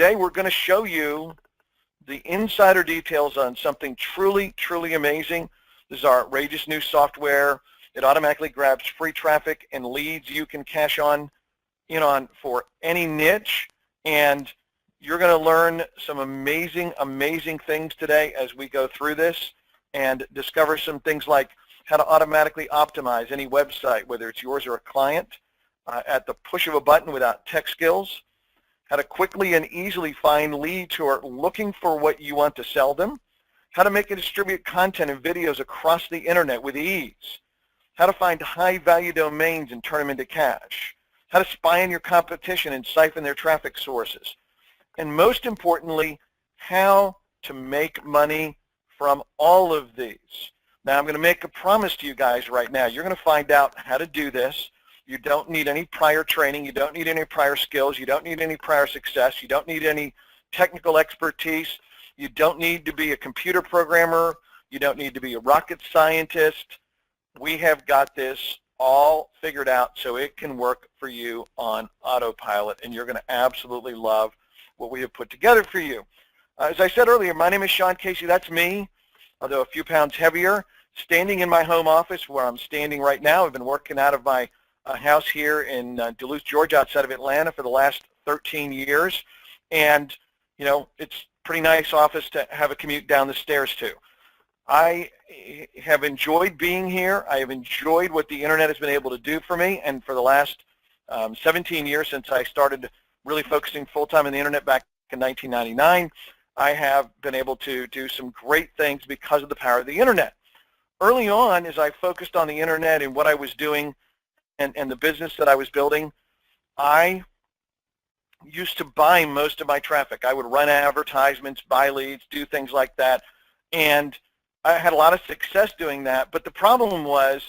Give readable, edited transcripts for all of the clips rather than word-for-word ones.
today we're going to show you the insider details on something truly, truly amazing. This is our outrageous new software. It automatically grabs free traffic and leads you can cash in on for any niche. And you're going to learn some amazing, amazing things today as we go through this and discover some things like how to automatically optimize any website, whether it's yours or a client, at the push of a button without tech skills, how to quickly and easily find leads who are looking for what you want to sell them, how to make and distribute content and videos across the internet with ease, how to find high-value domains and turn them into cash, how to spy on your competition and siphon their traffic sources, and most importantly, how to make money from all of these. Now, I'm going to make a promise to you guys right now. You're going to find out how to do this. You don't need any prior training. You don't need any prior skills. You don't need any prior success. You don't need any technical expertise. You don't need to be a computer programmer. You don't need to be a rocket scientist. We have got this all figured out so it can work for you on autopilot, and you're going to absolutely love what we have put together for you. As I said earlier, my name is Sean Casey. That's me, although a few pounds heavier, standing in my home office where I'm standing right now. I've been working out of my house here in Duluth, Georgia, outside of Atlanta for the last 13 years. And, you know, it's a pretty nice office to have a commute down the stairs to. I have enjoyed being here. I have enjoyed what the internet has been able to do for me. And for the last 17 years since I started really focusing full-time on the internet back in 1999, I have been able to do some great things because of the power of the internet. Early on, as I focused on the internet and what I was doing and the business that I was building, I used to buy most of my traffic. I would run advertisements, buy leads, do things like that. And I had a lot of success doing that. But the problem was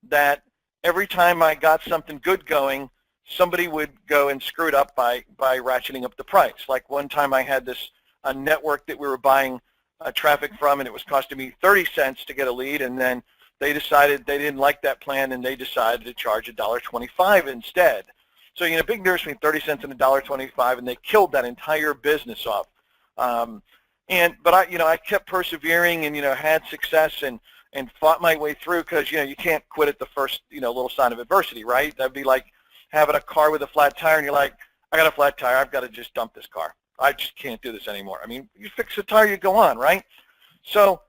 that every time I got something good going, somebody would go and screw it up by ratcheting up the price. Like one time I had this network that we were buying traffic from, and it was costing me 30 cents to get a lead, and then they decided they didn't like that plan, and they decided to charge $1.25 instead. So, you know, big difference between 30 cents and $1.25, and they killed that entire business off. But I kept persevering and, had success and fought my way through because, you can't quit at the first, little sign of adversity, right? That'd be like having a car with a flat tire, and you're like, I got a flat tire, I've got to just dump this car. I just can't do this anymore. I mean, you fix the tire, you go on, right? So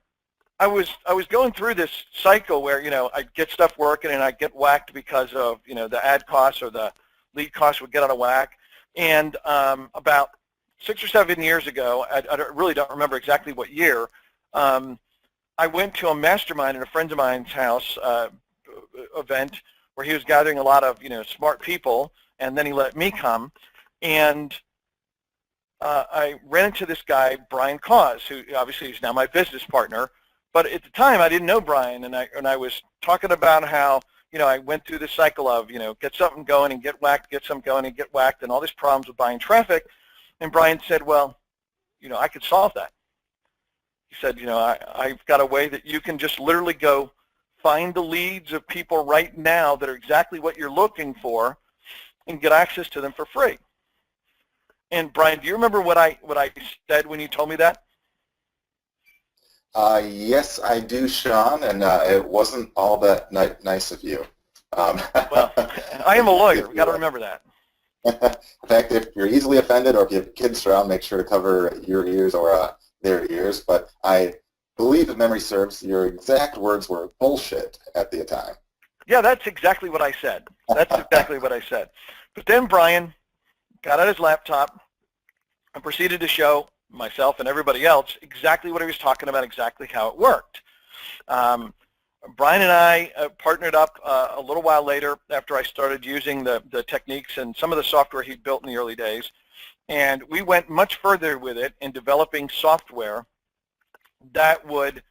I was going through this cycle where, I'd get stuff working and I'd get whacked because of, the ad costs or the lead costs would get out of whack. And about 6 or 7 years ago, I really don't remember exactly what year, I went to a mastermind at a friend of mine's house event where he was gathering a lot of, smart people, and then he let me come. And I ran into this guy, Brian Cause, who obviously is now my business partner. But at the time, I didn't know Brian, and I was talking about how, I went through this cycle of, get something going and get whacked, get something going and get whacked, and all these problems with buying traffic. And Brian said, well, I could solve that. He said, I've got a way that you can just literally go find the leads of people right now that are exactly what you're looking for and get access to them for free. And Brian, do you remember what I said when you told me that? Yes, I do, Sean, and it wasn't all that nice of you. Well, I am a lawyer. We've got to remember that. In fact, if you're easily offended or if you have kids around, make sure to cover your ears or their ears. But I believe, if memory serves, your exact words were bullshit at the time. Yeah, that's exactly what I said. That's exactly what I said. But then Brian got out his laptop and proceeded to show myself and everybody else exactly what he was talking about, exactly how it worked. Brian and I partnered up a little while later after I started using the techniques and some of the software he'd built in the early days, and we went much further with it in developing software that would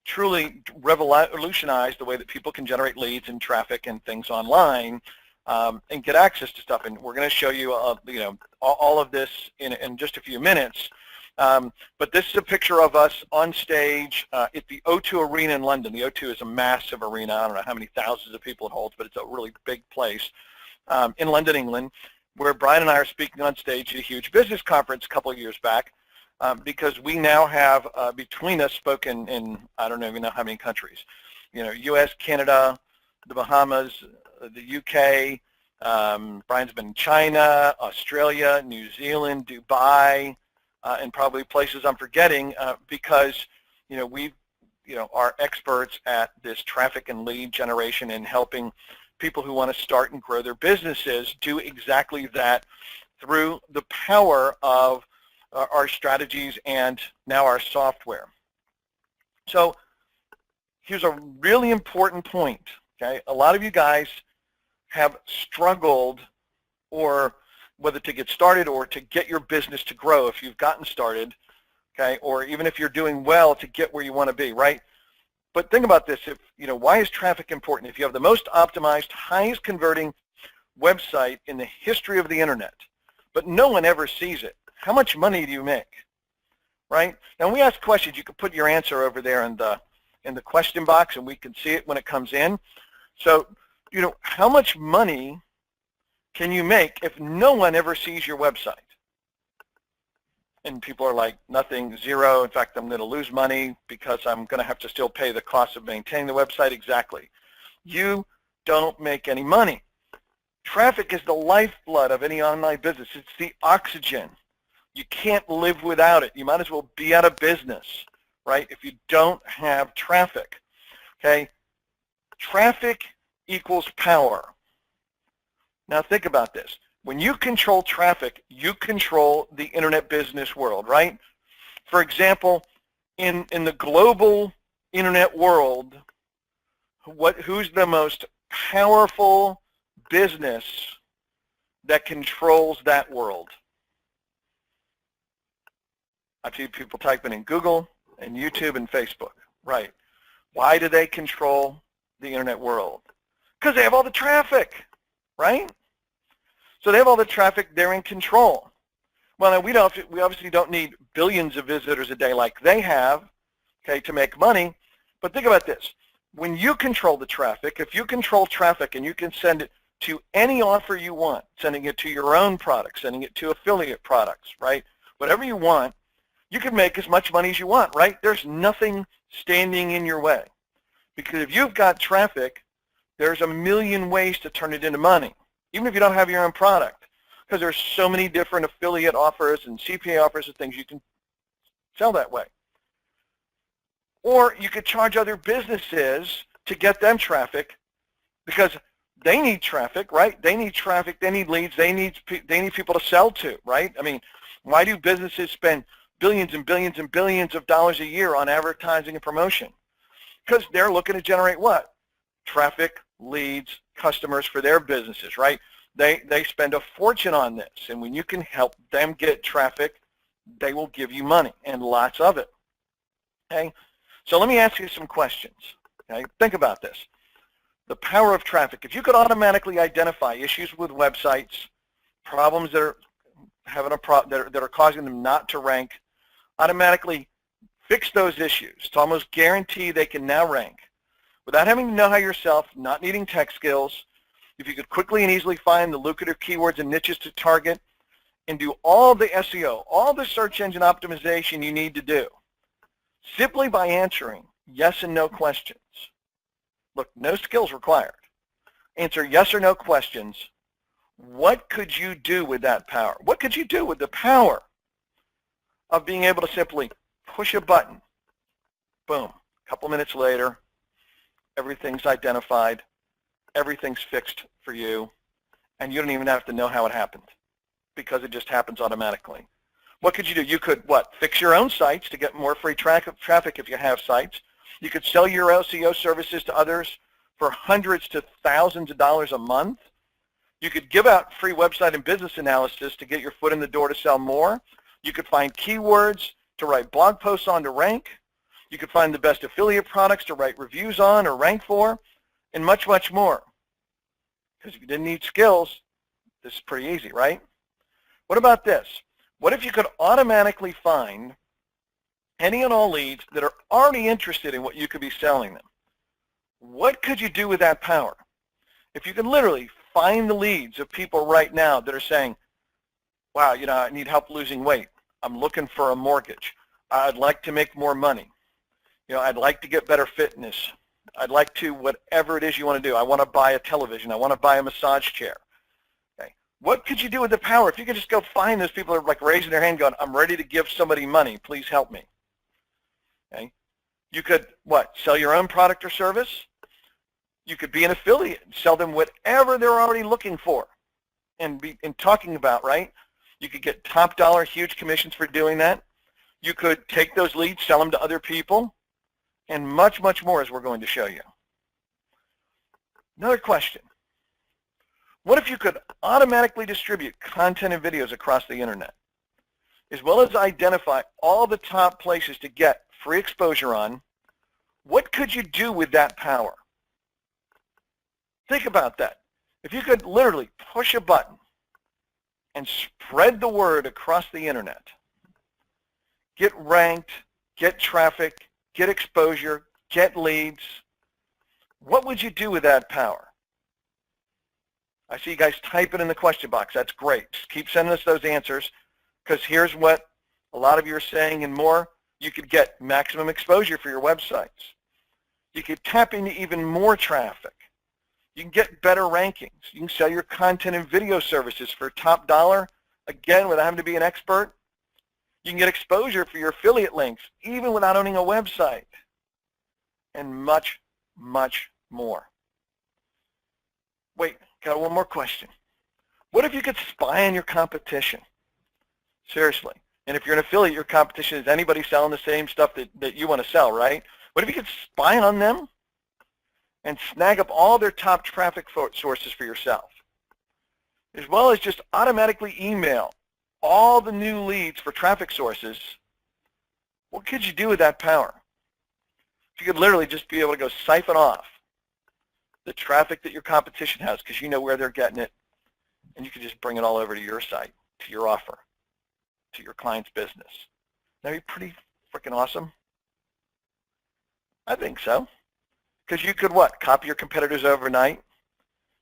truly revolutionize the way that people can generate leads and traffic and things online and get access to stuff. And we're going to show you, all of this in just a few minutes. But this is a picture of us on stage at the O2 Arena in London. The O2 is a massive arena. I don't know how many thousands of people it holds, but it's a really big place in London, England. where Brian and I are speaking on stage at a huge business conference a couple of years back, because we now have, between us, spoken in, I don't even know how many countries. You know, U.S., Canada, the Bahamas, the UK, Brian's been in China, Australia, New Zealand, Dubai, and probably places I'm forgetting, because, you know, we are experts at this traffic and lead generation and helping people who want to start and grow their businesses do exactly that through the power of our strategies and now our software. So here's a really important point, okay? A lot of you guys have struggled, or whether to get started or to get your business to grow if you've gotten started, okay? Or even if you're doing well to get where you want to be, right? But think about this, if, you know, why is traffic important? If you have the most optimized, highest converting website in the history of the internet, but no one ever sees it, how much money do you make, right? Now, when we ask questions, you can put your answer over there in the question box, and we can see it when it comes in. So, you know, how much money can you make if no one ever sees your website? And people are like, nothing, zero. In fact, I'm going to lose money because I'm going to have to still pay the cost of maintaining the website. Exactly. You don't make any money. Traffic is the lifeblood of any online business. It's the oxygen. You can't live without it. You might as well be out of business, right, if you don't have traffic, okay? Traffic equals power. Now think about this. When you control traffic, you control the internet business world, right? For example, in the global internet world, who's the most powerful business that controls that world? I see people typing in Google and YouTube and Facebook, right? Why do they control the internet world? Because they have all the traffic, right? So they have all the traffic, they're in control. Well, now we obviously don't need billions of visitors a day like they have, okay, to make money. But think about this. When you control the traffic, if you control traffic and you can send it to any offer you want, sending it to your own product, sending it to affiliate products, right? Whatever you want, you can make as much money as you want, right? There's nothing standing in your way. Because if you've got traffic, there's a million ways to turn it into money, even if you don't have your own product, because there's so many different affiliate offers and CPA offers and things you can sell that way. Or you could charge other businesses to get them traffic because they need traffic, right? They need traffic, they need leads, they need people to sell to, right? I mean, why do businesses spend billions and billions and billions of dollars a year on advertising and promotion? Because they're looking to generate what? Traffic, leads, customers for their businesses, right? They spend a fortune on this, and when you can help them get traffic, they will give you money, and lots of it, okay? So let me ask you some questions, okay? Think about this. The power of traffic. If you could automatically identify issues with websites, problems that are having that are causing them not to rank, automatically fix those issues to almost guarantee they can now rank without having to know how yourself, not needing tech skills. If you could quickly and easily find the lucrative keywords and niches to target and do all the SEO, all the search engine optimization you need to do, simply by answering yes and no questions. Look, no skills required. Answer yes or no questions. What could you do with that power? What could you do with the power of being able to simply push a button? Boom. A couple minutes later, everything's identified, everything's fixed for you, and you don't even have to know how it happened because it just happens automatically. What could you do? You could, what, fix your own sites to get more free traffic if you have sites. You could sell your SEO services to others for hundreds to thousands of dollars a month. You could give out free website and business analysis to get your foot in the door to sell more. You could find keywords to write blog posts on to rank. You could find the best affiliate products to write reviews on or rank for, and much, much more. Because if you didn't need skills, this is pretty easy, right? What about this? What if you could automatically find any and all leads that are already interested in what you could be selling them? What could you do with that power? If you could literally find the leads of people right now that are saying, wow, I need help losing weight. I'm looking for a mortgage. I'd like to make more money. I'd like to get better fitness. I'd like to, whatever it is you want to do. I want to buy a television. I want to buy a massage chair. Okay. What could you do with the power? If you could just go find those people that are like raising their hand going, I'm ready to give somebody money. Please help me. Okay. You could, sell your own product or service? You could be an affiliate and sell them whatever they're already looking for and talking about, right? You could get top dollar, huge commissions for doing that. You could take those leads, sell them to other people, and much, much more as we're going to show you. Another question. What if you could automatically distribute content and videos across the internet, as well as identify all the top places to get free exposure on? What could you do with that power? Think about that. If you could literally push a button and spread the word across the internet, get ranked, get traffic, get exposure, get leads, what would you do with that power? I see you guys type it in the question box. That's great. Just keep sending us those answers, because here's what a lot of you are saying and more. You could get maximum exposure for your websites. You could tap into even more traffic. You can get better rankings. You can sell your content and video services for top dollar, again, without having to be an expert. You can get exposure for your affiliate links, even without owning a website, and much, much more. Wait, got one more question. What if you could spy on your competition? Seriously. And if you're an affiliate, your competition is anybody selling the same stuff that you want to sell, right? What if you could spy on them and snag up all their top traffic sources for yourself, as well as just automatically email all the new leads for traffic sources? What could you do with that power? If you could literally just be able to go siphon off the traffic that your competition has, because you know where they're getting it, and you could just bring it all over to your site, to your offer, to your client's business. That'd be pretty freaking awesome. I think so. Because you could copy your competitors overnight,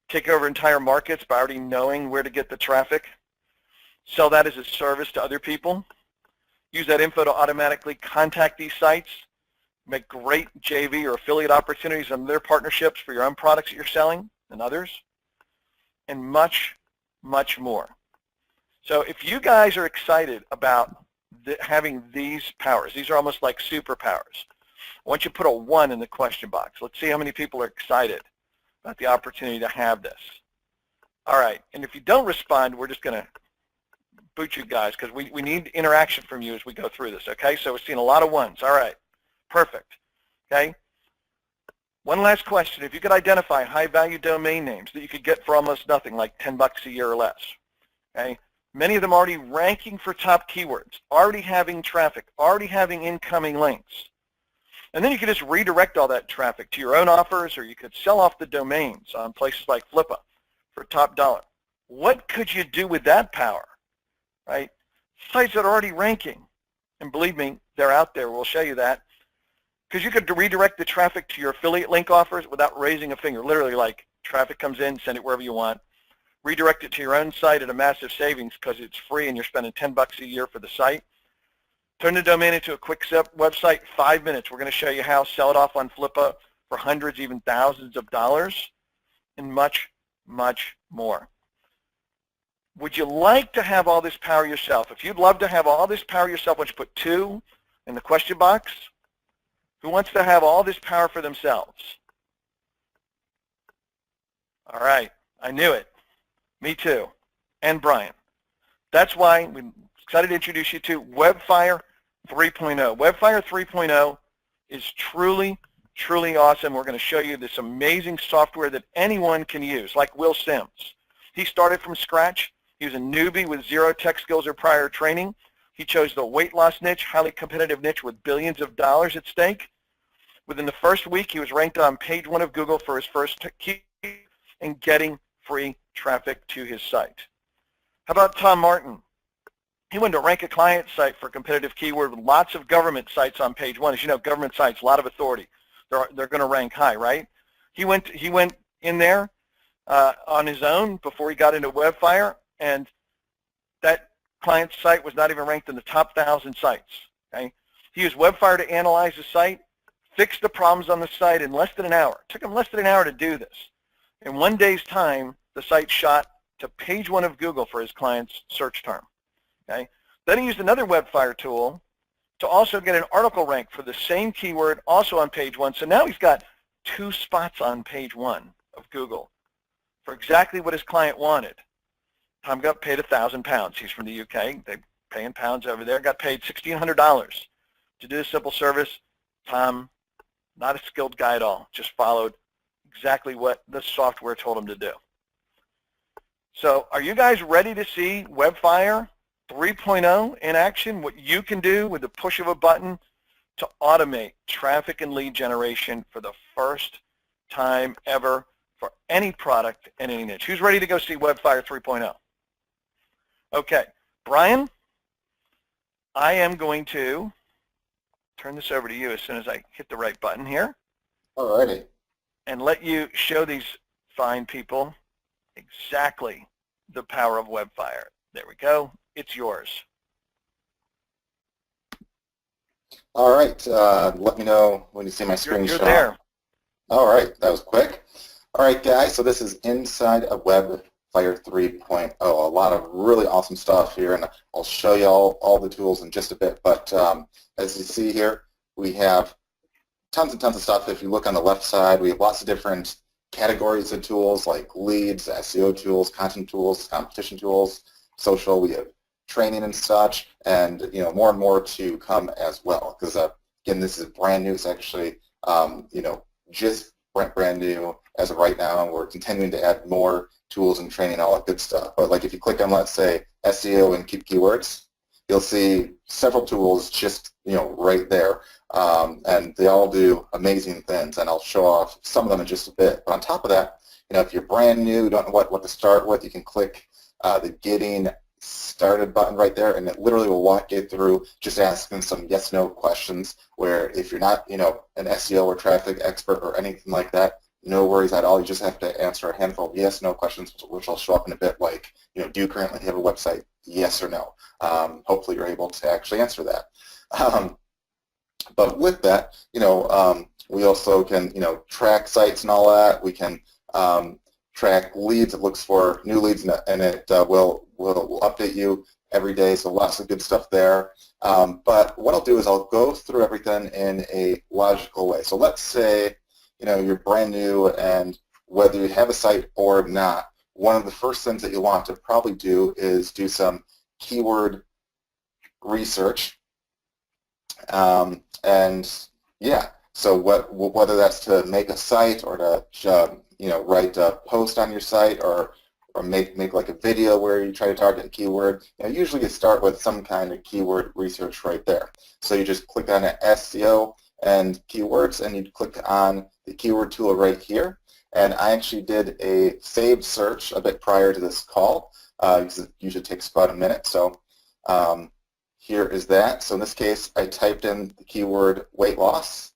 take over entire markets by already knowing where to get the traffic, sell that as a service to other people, use that info to automatically contact these sites, make great JV or affiliate opportunities on their partnerships for your own products that you're selling and others, and much, much more. So if you guys are excited about having these powers, these are almost like superpowers. I want you to put a 1 in the question box. Let's see how many people are excited about the opportunity to have this. All right, and if you don't respond, we're just going to boot you guys, because we need interaction from you as we go through this, okay? So we're seeing a lot of 1s. All right, perfect, okay? One last question. If you could identify high-value domain names that you could get for almost nothing, like $10 a year or less, okay? Many of them already ranking for top keywords, already having traffic, already having incoming links. And then you could just redirect all that traffic to your own offers, or you could sell off the domains on places like Flippa for top dollar. What could you do with that power, right? Sites that are already ranking. And believe me, they're out there. We'll show you that. Because you could redirect the traffic to your affiliate link offers without raising a finger. Literally, like, traffic comes in, send it wherever you want. Redirect it to your own site at a massive savings because it's free and you're spending $10 a year for the site. Turn the domain into a quick website, 5 minutes. We're going to show you how. Sell it off on Flippa for hundreds, even thousands of dollars, and much, much more. Would you like to have all this power yourself? If you'd love to have all this power yourself, why don't you put 2 in the question box? Who wants to have all this power for themselves? All right, I knew it. Me too, and Brian. That's why we're excited to introduce you to WebFire 3.0. WebFire 3.0 is truly, truly awesome. We're going to show you this amazing software that anyone can use, like Will Sims. He started from scratch. He was a newbie with 0 tech skills or prior training. He chose the weight loss niche, highly competitive niche with billions of dollars at stake. Within the first week, he was ranked on page 1 of Google for his first key and getting free traffic to his site. How about Tom Martin? He went to rank a client site for a competitive keyword with lots of government sites on page 1. As you know, government sites, a lot of authority. They're going to rank high, right? He went in there on his own before he got into WebFire, and that client's site was not even ranked in the top 1,000 sites. Okay? He used WebFire to analyze the site, fix the problems on the site in less than an hour. It took him less than an hour to do this. In 1 day's time, the site shot to page 1 of Google for his client's search term. Okay? Then he used another WebFire tool to also get an article rank for the same keyword, also on page 1. So now he's got 2 spots on page 1 of Google for exactly what his client wanted. Tom got paid £1,000. He's from the UK. They pay in pounds over there. Got paid $1,600 to do a simple service. Tom, not a skilled guy at all, just followed exactly what the software told him to do. So are you guys ready to see WebFire 3.0 in action? What you can do with the push of a button to automate traffic and lead generation for the first time ever for any product in any niche. Who's ready to go see WebFire 3.0? Okay, Brian, I am going to turn this over to you as soon as I hit the right button here. Alrighty. And let you show these fine people exactly the power of WebFire. There we go. It's yours. All right. Let me know when you see my screen You're show there. up. All right. That was quick. All right, guys. So this is inside of WebFire 3.0. A lot of really awesome stuff here, and I'll show you all the tools in just a bit. But as you see here, we have tons and tons of stuff. If you look on the left side, we have lots of different categories of tools like leads, SEO tools, content tools, competition tools, social. We have training and such, and more and more to come as well. Because again, this is brand new. It's actually just brand new as of right now, and we're continuing to add more tools and training, all that good stuff. But like if you click on, let's say, SEO and keep keywords, you'll see several tools just right there, and they all do amazing things. And I'll show off some of them in just a bit. But on top of that, if you're brand new, don't know what to start with, you can click the Getting Started button right there, and it literally will walk you through just asking some yes/no questions. Where if you're not, an SEO or traffic expert or anything like that, no worries at all. You just have to answer a handful of yes/no questions, which will show up in a bit. Like, do you currently have a website? Yes or no. Hopefully, you're able to actually answer that. But with that, we also can, track sites and all that. We can track leads. It looks for new leads, and it will update you every day. So lots of good stuff there. But what I'll do is I'll go through everything in a logical way. So let's say, you're brand new, and whether you have a site or not, one of the first things that you want to probably do is do some keyword research. And yeah, so whether that's to make a site or to write a post on your site, or make like a video where you try to target a keyword, usually you start with some kind of keyword research right there. So you just click on SEO and keywords, and you click on the keyword tool right here. And I actually did a saved search a bit prior to this call, because it usually takes about a minute. So here is that. So in this case, I typed in the keyword weight loss,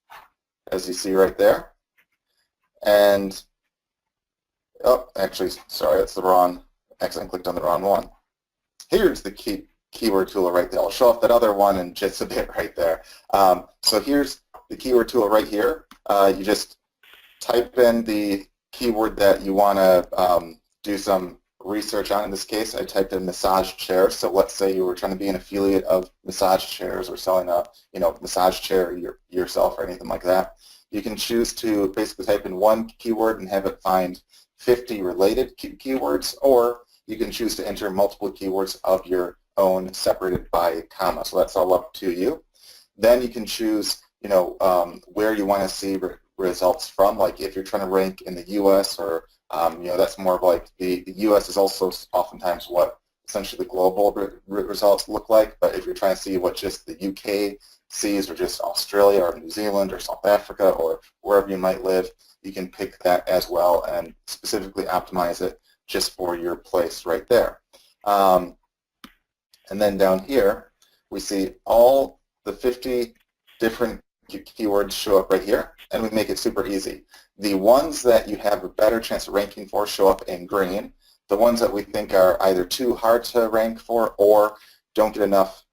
as you see right there. And, oh, actually, sorry, that's the wrong, accidentally clicked on the wrong one. Here's the keyword tool right there. I'll show off that other one in just a bit right there. So here's the keyword tool right here. You just type in the keyword that you want to do some research on. In this case, I typed in massage chairs. So let's say you were trying to be an affiliate of massage chairs, or selling a massage chair yourself or anything like that. You can choose to basically type in one keyword and have it find 50 related keywords, or you can choose to enter multiple keywords of your own separated by a comma. So that's all up to you. Then you can choose where you want to see results from. Like if you're trying to rank in the U.S. or that's more of like the U.S. is also oftentimes what essentially the global results look like. But if you're trying to see what just the UK sees, or just Australia or New Zealand or South Africa or wherever you might live, you can pick that as well and specifically optimize it just for your place right there. And then down here, we see all the 50 different keywords show up right here, and we make it super easy. The ones that you have a better chance of ranking for show up in green. The ones that we think are either too hard to rank for or don't get enough,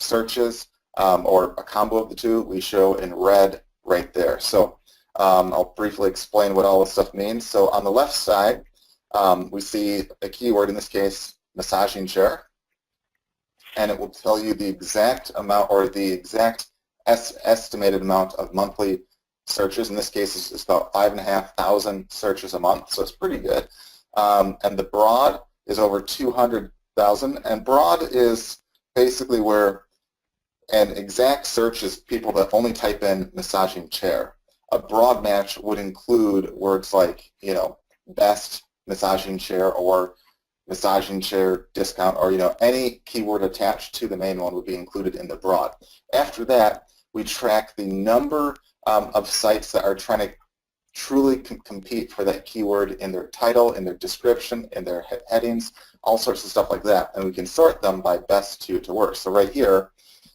searches or a combo of the two, we show in red right there. So I'll briefly explain what all this stuff means. So on the left side, we see a keyword, in this case, massaging chair, and it will tell you the exact amount or the exact estimated amount of monthly searches. In this case, it's about 5,500 searches a month, so it's pretty good. And the broad is over 200,000, and broad is basically where an exact search is people that only type in massaging chair. A broad match would include words like, best massaging chair or massaging chair discount, or any keyword attached to the main one would be included in the broad. After that, we track the number of sites that are trying to truly compete for that keyword in their title, in their description, in their headings, all sorts of stuff like that, and we can sort them by best to worst. So right here,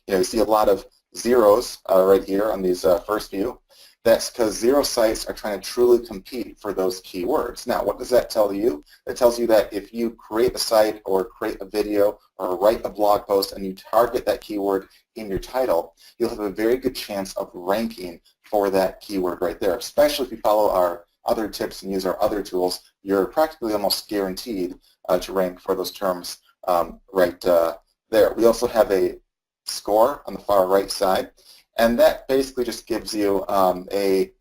you see a lot of zeros right here on these first few. That's because zero sites are trying to truly compete for those keywords. Now, what does that tell you? It tells you that if you create a site or create a video or write a blog post and you target that keyword in your title, you'll have a very good chance of ranking for that keyword right there. Especially if you follow our other tips and use our other tools, you're practically almost guaranteed to rank for those terms right there. We also have a score on the far right side, and that basically just gives you a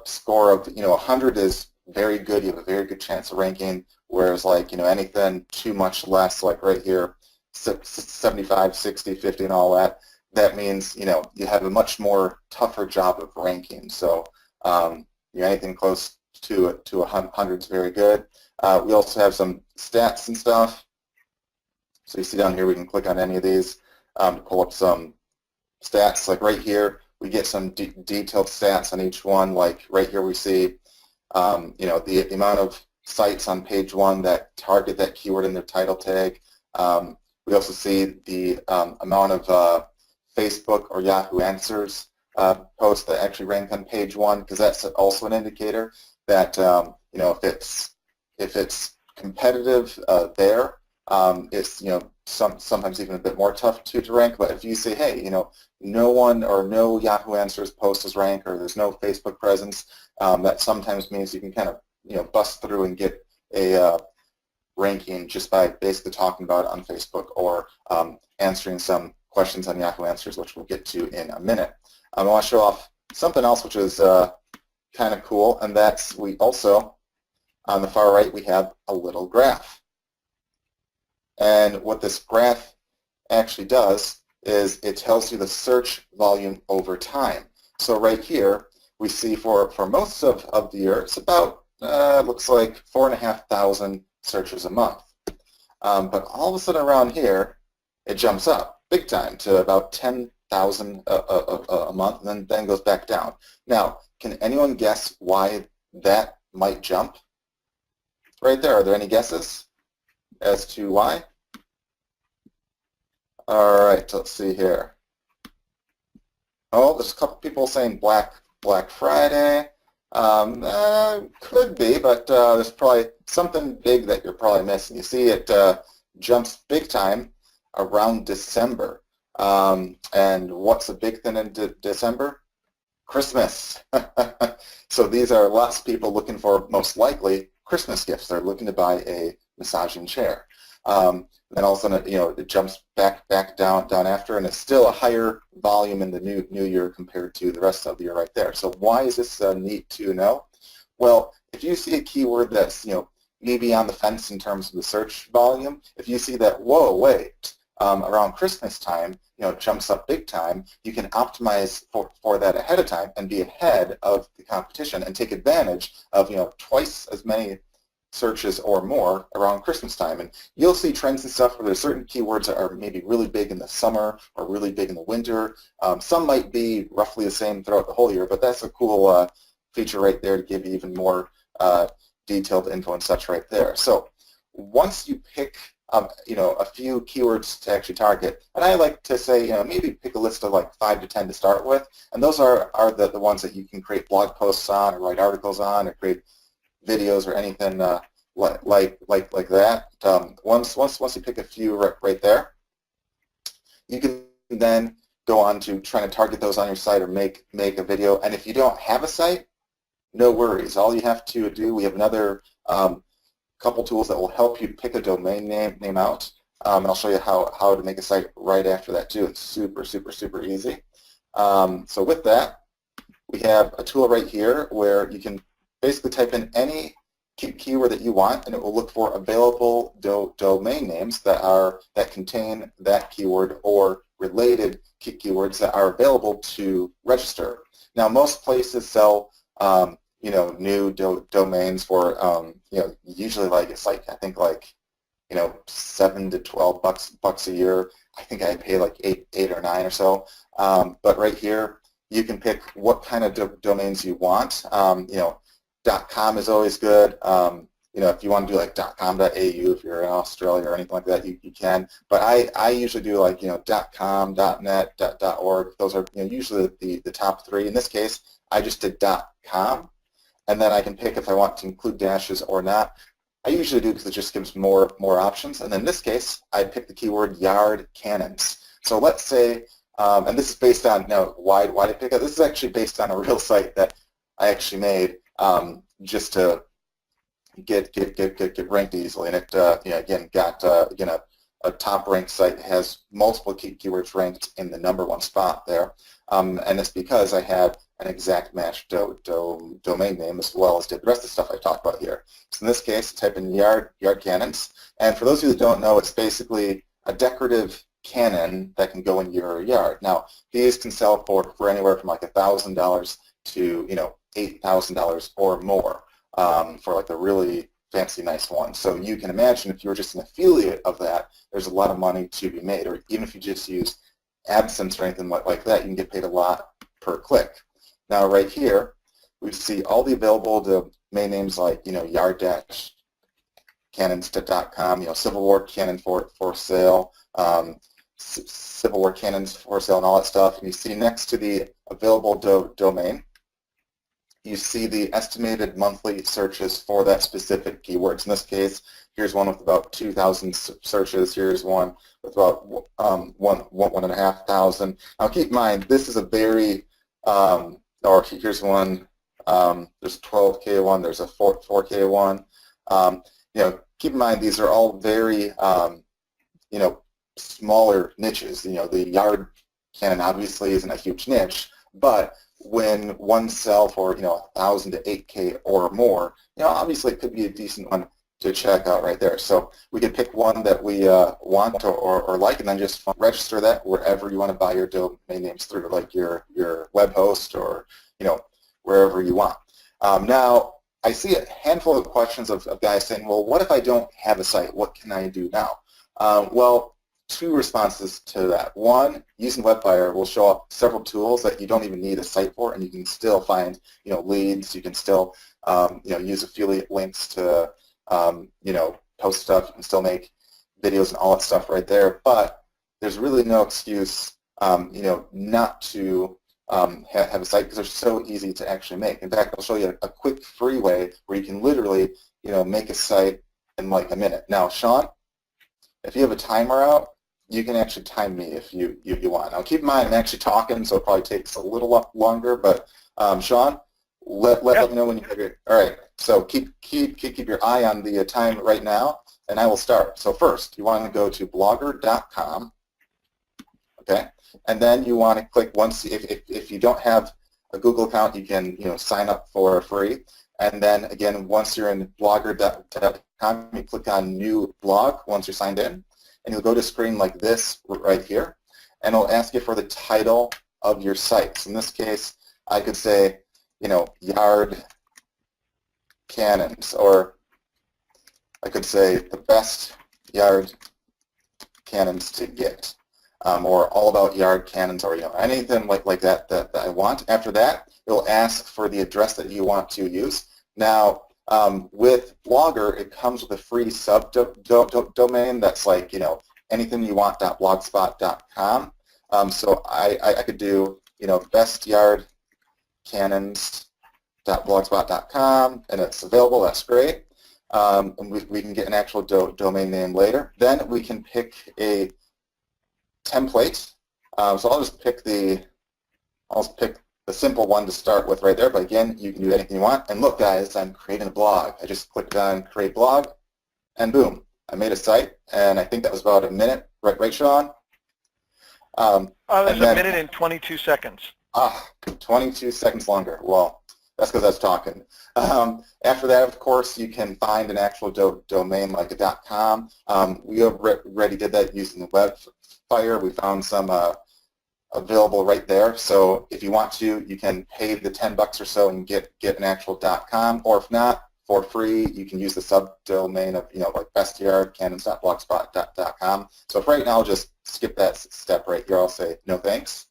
score of 100 is very good. You have a very good chance of ranking, whereas anything too much less, like right here, 75, 60, 50, and all that, that means you have a much more tougher job of ranking. So anything close to 100 is very good. We also have some stats and stuff. So you see down here, we can click on any of these to pull up some stats. Like right here, we get some detailed stats on each one. Like right here, we see the amount of sites on page one that target that keyword in their title tag. We also see the amount of Facebook or Yahoo Answers posts that actually rank on page one, because that's also an indicator that if it's competitive there, it's sometimes even a bit more tough to rank. But if you say, hey, no one or no Yahoo Answers post is ranked, or there's no Facebook presence, that sometimes means you can kind of bust through and get a ranking just by basically talking about it on Facebook or answering some questions on Yahoo Answers, which we'll get to in a minute. I want to show off something else which is kind of cool, and that's we also, on the far right, we have a little graph. And what this graph actually does is it tells you the search volume over time. So right here, we see for most of the year, it's about, looks like 4,500 searches a month. But all of a sudden around here, it jumps up big time to about 10,000 a month, and then goes back down. Now, can anyone guess why that might jump? Right there, are there any guesses as to why? All right, let's see here. Oh, there's a couple people saying Black Friday. Could be, but there's probably something big that you're probably missing. You see it jumps big time around December. And what's a big thing in December? Christmas. So these are lots of people looking for, most likely, Christmas gifts. They're looking to buy a massaging chair. Then all of a sudden, it jumps back down after, and it's still a higher volume in the new year compared to the rest of the year right there. So why is this neat to know? Well, if you see a keyword that's maybe on the fence in terms of the search volume, if you see that, whoa, wait, around Christmas time, jumps up big time, you can optimize for that ahead of time and be ahead of the competition and take advantage of twice as many searches or more around Christmas time. And you'll see trends and stuff where there's certain keywords that are maybe really big in the summer or really big in the winter. Some might be roughly the same throughout the whole year, but that's a cool feature right there to give you even more detailed info and such right there. So once you pick a few keywords to actually target. And I like to say, maybe pick a list of like 5 to 10 to start with. And those are the ones that you can create blog posts on or write articles on or create videos or anything like that. Once you pick a few right there, you can then go on to trying to target those on your site or make a video. And if you don't have a site, no worries. All you have to do, we have another couple tools that will help you pick a domain name out. And I'll show you how to make a site right after that too. It's super, super, super easy. So with that, we have a tool right here where you can basically type in any keyword that you want, and it will look for available domain names that contain that keyword or related keywords that are available to register. Now, most places sell new domains for usually I think $7 to $12 a year. I think I pay like eight or 9 or so. But right here, you can pick what kind of domains you want. .com is always good. If you want to do like .com.au, if you're in Australia or anything like that, you can. But I usually do like .com, .net, .org. Those are usually the top 3. In this case, I just did .com, and then I can pick if I want to include dashes or not. I usually do because it just gives more options. And then in this case, I picked the keyword yard cannons. So let's say, and this is based on why did I pick it? This is actually based on a real site that I actually made just to get ranked easily, and it again got a top ranked site that has multiple keywords ranked in the #1 spot there, and it's because I had an exact match domain name as well as did the rest of the stuff I talked about here. So in this case, type in yard cannons, and for those of you that don't know, it's basically a decorative cannon that can go in your yard. Now these can sell for anywhere from like $1,000 to $8,000 or more for like a really fancy, nice one. So you can imagine if you were just an affiliate of that, there's a lot of money to be made. Or even if you just use AdSense or anything like that, you can get paid a lot per click. Now right here, we see all the available domain names like yard-cannons.com, Civil War Cannon for sale, Civil War Cannons for sale, and all that stuff. And you see next to the available domain, you see the estimated monthly searches for that specific keywords. In this case, here's one with about 2,000 searches. Here's one with about 1,500. Now keep in mind, this is a very, here's one, there's a 12K one, there's a 4K one. Keep in mind, these are all very, smaller niches. The yard cannon obviously isn't a huge niche, but when one sell for 1,000 to 8K or more, obviously it could be a decent one to check out right there. So we can pick one that we want or like, and then just register that wherever you want to buy your domain names through, like your web host or wherever you want. Now I see a handful of questions of guys saying, well, what if I don't have a site? What can I do now? Well, 2 responses to that. One, using WebFire will show up several tools that you don't even need a site for, and you can still find leads. You can still use affiliate links to post stuff. You can still make videos and all that stuff right there. But there's really no excuse not to have a site because they're so easy to actually make. In fact, I'll show you a quick free way where you can literally make a site in like a minute. Now, Sean, if you have a timer out, you can actually time me if you want. Now keep in mind I'm actually talking, so it probably takes a little longer, but Sean, let me know when you're ready. All right, so keep your eye on the time right now, and I will start. So first, you want to go to blogger.com, okay? And then you want to click once, if you don't have a Google account, you can sign up for free. And then again, once you're in blogger.com, you click on new blog once you're signed in, and you'll go to a screen like this right here, and it'll ask you for the title of your site. So in this case, I could say, yard cannons, or I could say the best yard cannons to get, or all about yard cannons, or anything like that I want. After that, it'll ask for the address that you want to use. Now, With Blogger, it comes with a free subdomain that's like, anything you want.blogspot.com. So I could do, bestyardcannons.blogspot.com, and it's available. That's great. And we can get an actual domain name later. Then we can pick a template. So I'll just pick the simple one to start with right there. But again, you can do anything you want. And look, guys, I'm creating a blog. I just clicked on Create Blog, and boom, I made a site. And I think that was about a minute, right, Sean? It was a minute and 22 seconds. 22 seconds longer. Well, that's because I was talking. After that, of course, you can find an actual domain like a .com. We already did that using the WebFire. We found some available right there. So if you want to, you can pay the $10 or so and get an actual .com, or if not, for free, you can use the subdomain of, like bestyardcannons.blogspot.com. So for right now, I'll just skip that step right here. I'll say no thanks.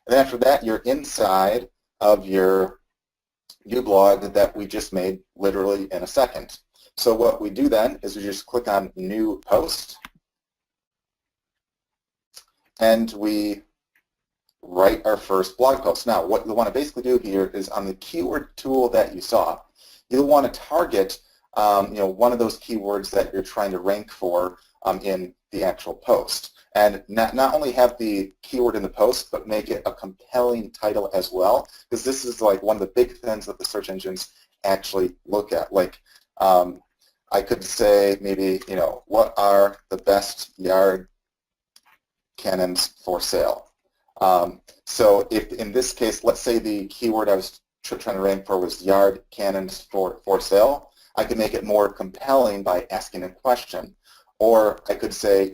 And then after that, you're inside of your new blog that we just made literally in a second. So what we do then is we just click on New Post, and we write our first blog post. Now, what you want to basically do here is on the keyword tool that you saw, you'll want to target one of those keywords that you're trying to rank for in the actual post. And not only have the keyword in the post, but make it a compelling title as well, because this is like one of the big things that the search engines actually look at. Like, I could say maybe, what are the best yard cannons for sale? So if in this case, let's say the keyword I was trying to rank for was yard cannons for sale, I could make it more compelling by asking a question. Or I could say,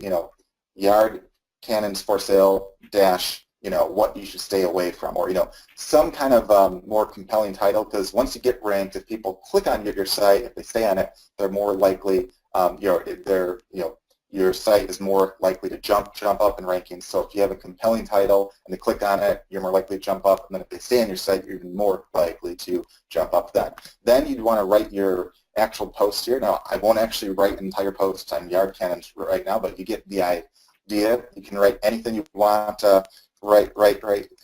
yard cannons for sale dash, what you should stay away from, or, some kind of more compelling title, because once you get ranked, if people click on your site, if they stay on it, they're more likely, your site is more likely to jump up in rankings. So if you have a compelling title and they click on it, you're more likely to jump up, and then if they stay on your site, you're even more likely to jump up that. Then you'd want to write your actual post here. Now, I won't actually write an entire post on yard cannons right now, but you get the idea. You can write anything you want right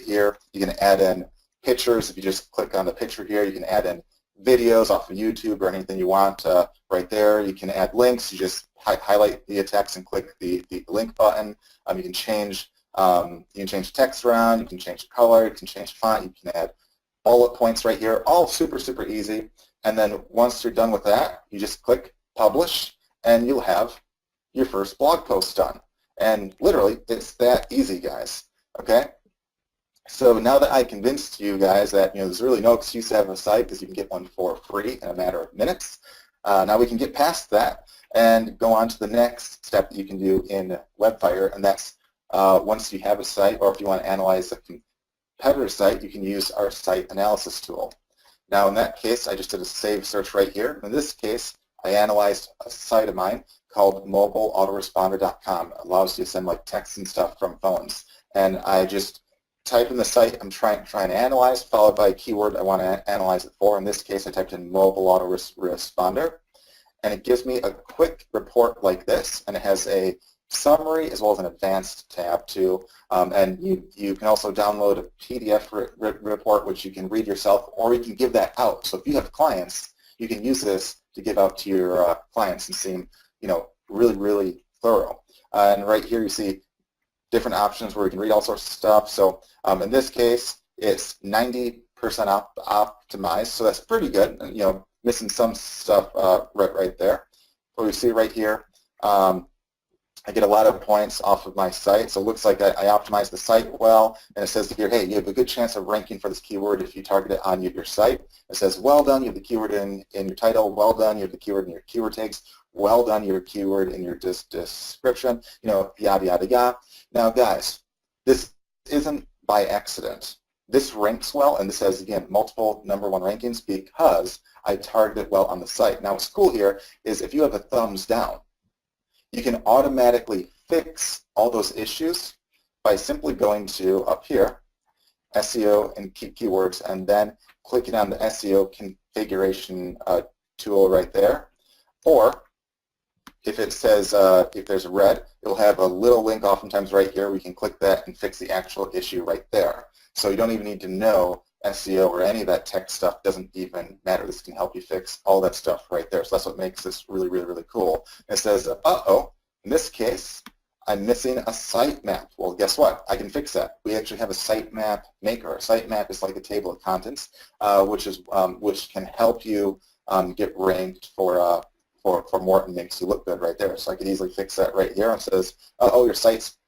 here. You can add in pictures. If you just click on the picture here, you can add in videos off of YouTube or anything you want right there. You can add links. You just highlight the text and click the link button. You can change the text around. You can change the color. You can change the font. You can add bullet points right here. All super easy. And then once you're done with that, you just click publish, and you'll have your first blog post done. And literally, it's that easy, guys. Okay? So now that I convinced you guys that there's really no excuse to have a site, because you can get one for free in a matter of minutes, now we can get past that and go on to the next step that you can do in WebFire, and that's once you have a site, or if you want to analyze a competitor site, you can use our site analysis tool. Now in that case, I just did a save search right here. In this case, I analyzed a site of mine called mobileautoresponder.com. It allows you to send like texts and stuff from phones. And I just type in the site I'm trying to analyze, followed by a keyword I want to analyze it for. In this case, I typed in mobile autoresponder, and it gives me a quick report like this, and it has a summary as well as an advanced tab too. And you can also download a PDF report, which you can read yourself, or you can give that out. So if you have clients, you can use this to give out to your clients and seem, really thorough. And right here you see different options where you can read all sorts of stuff. So in this case, it's 90% optimized, so that's pretty good. Missing some stuff right there. What we see right here, I get a lot of points off of my site, so it looks like I optimized the site well, and it says here, hey, you have a good chance of ranking for this keyword if you target it on your site. It says, well done, you have the keyword in your title, well done, you have the keyword in your keyword tags, well done, your keyword in your description, yada, yada, yada. Now, guys, this isn't by accident. This ranks well, and this has, again, multiple #1 rankings because I targeted well on the site. Now, what's cool here is if you have a thumbs down, you can automatically fix all those issues by simply going to up here, SEO and keywords, and then clicking on the SEO configuration tool right there. Or if it says, if there's a red, it'll have a little link oftentimes right here. We can click that and fix the actual issue right there. So you don't even need to know SEO or any of that tech stuff. Doesn't even matter. This can help you fix all that stuff right there. So that's what makes this really, really, really cool. It says, uh-oh, in this case, I'm missing a sitemap. Well, guess what? I can fix that. We actually have a sitemap maker. A sitemap is like a table of contents, which can help you get ranked for more and makes you look good right there. So I could easily fix that right here. It says, oh, your site's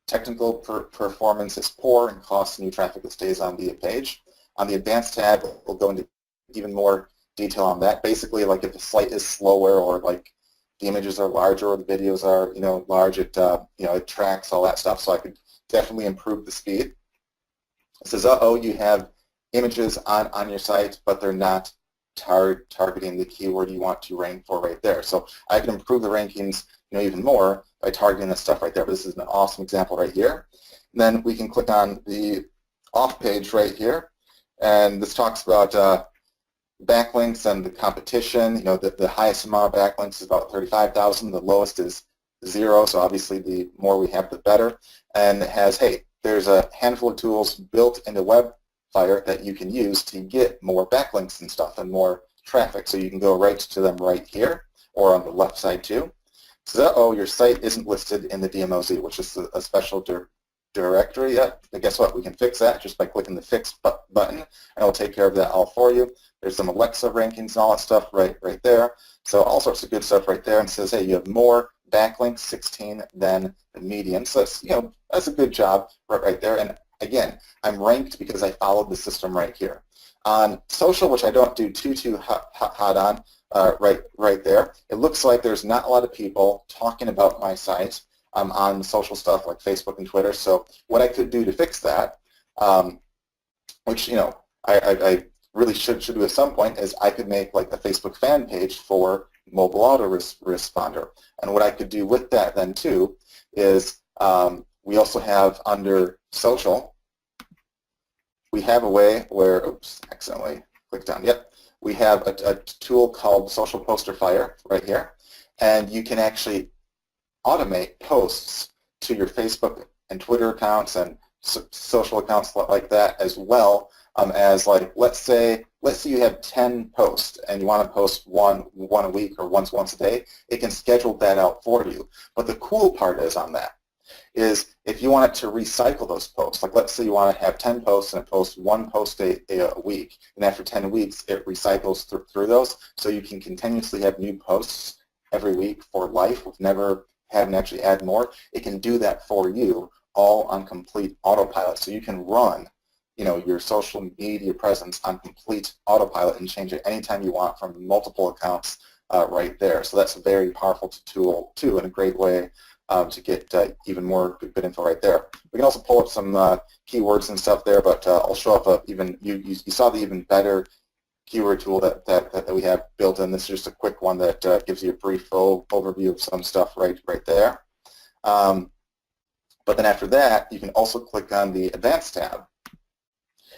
technical performance is poor and costs new traffic that stays on the page. On the advanced tab, we'll go into even more detail on that. Basically, like if the site is slower or like the images are larger or the videos are large, it it tracks all that stuff. So I could definitely improve the speed. It says, oh, you have images on your site, but they're not targeting the keyword you want to rank for right there. So I can improve the rankings even more by targeting this stuff right there. But this is an awesome example right here. And then we can click on the off page right here, and this talks about backlinks and the competition. The highest amount of backlinks is about 35,000. The lowest is 0. So obviously the more we have, the better. And it has, hey, there's a handful of tools built into WebFire that you can use to get more backlinks and stuff and more traffic. So you can go right to them right here or on the left side too. So, oh, your site isn't listed in the DMOZ, which is a special directory yet. But guess what? We can fix that just by clicking the Fix button, and it'll take care of that all for you. There's some Alexa rankings and all that stuff right there. So all sorts of good stuff right there. And it says, hey, you have more backlinks, 16, than the median. So that's, that's a good job right there. And again, I'm ranked because I followed the system right here. On social, which I don't do too hot on, right there, it looks like there's not a lot of people talking about my site on social stuff like Facebook and Twitter. So what I could do to fix that, which I really should do at some point, is I could make like a Facebook fan page for mobile autoresponder. And what I could do with that then too is we also have under social, we have a way where, oops, accidentally clicked on, yep. We have a tool called Social Poster Fire right here, and you can actually automate posts to your Facebook and Twitter accounts and social accounts like that, as well as, like, let's say you have 10 posts and you want to post one a week or once a day. It can schedule that out for you. But the cool part is on that is if you want it to recycle those posts, like let's say you want to have 10 posts and it posts one post a week, and after 10 weeks it recycles through those, so you can continuously have new posts every week for life with never having to actually add more. It can do that for you all on complete autopilot. So you can run your social media presence on complete autopilot and change it anytime you want from multiple accounts right there. So that's a very powerful tool too, and a great way to get even more good info right there. We can also pull up some keywords and stuff there, but I'll show up you saw the even better keyword tool that we have built in. This is just a quick one that gives you a brief overview of some stuff right there. But then after that, you can also click on the Advanced tab.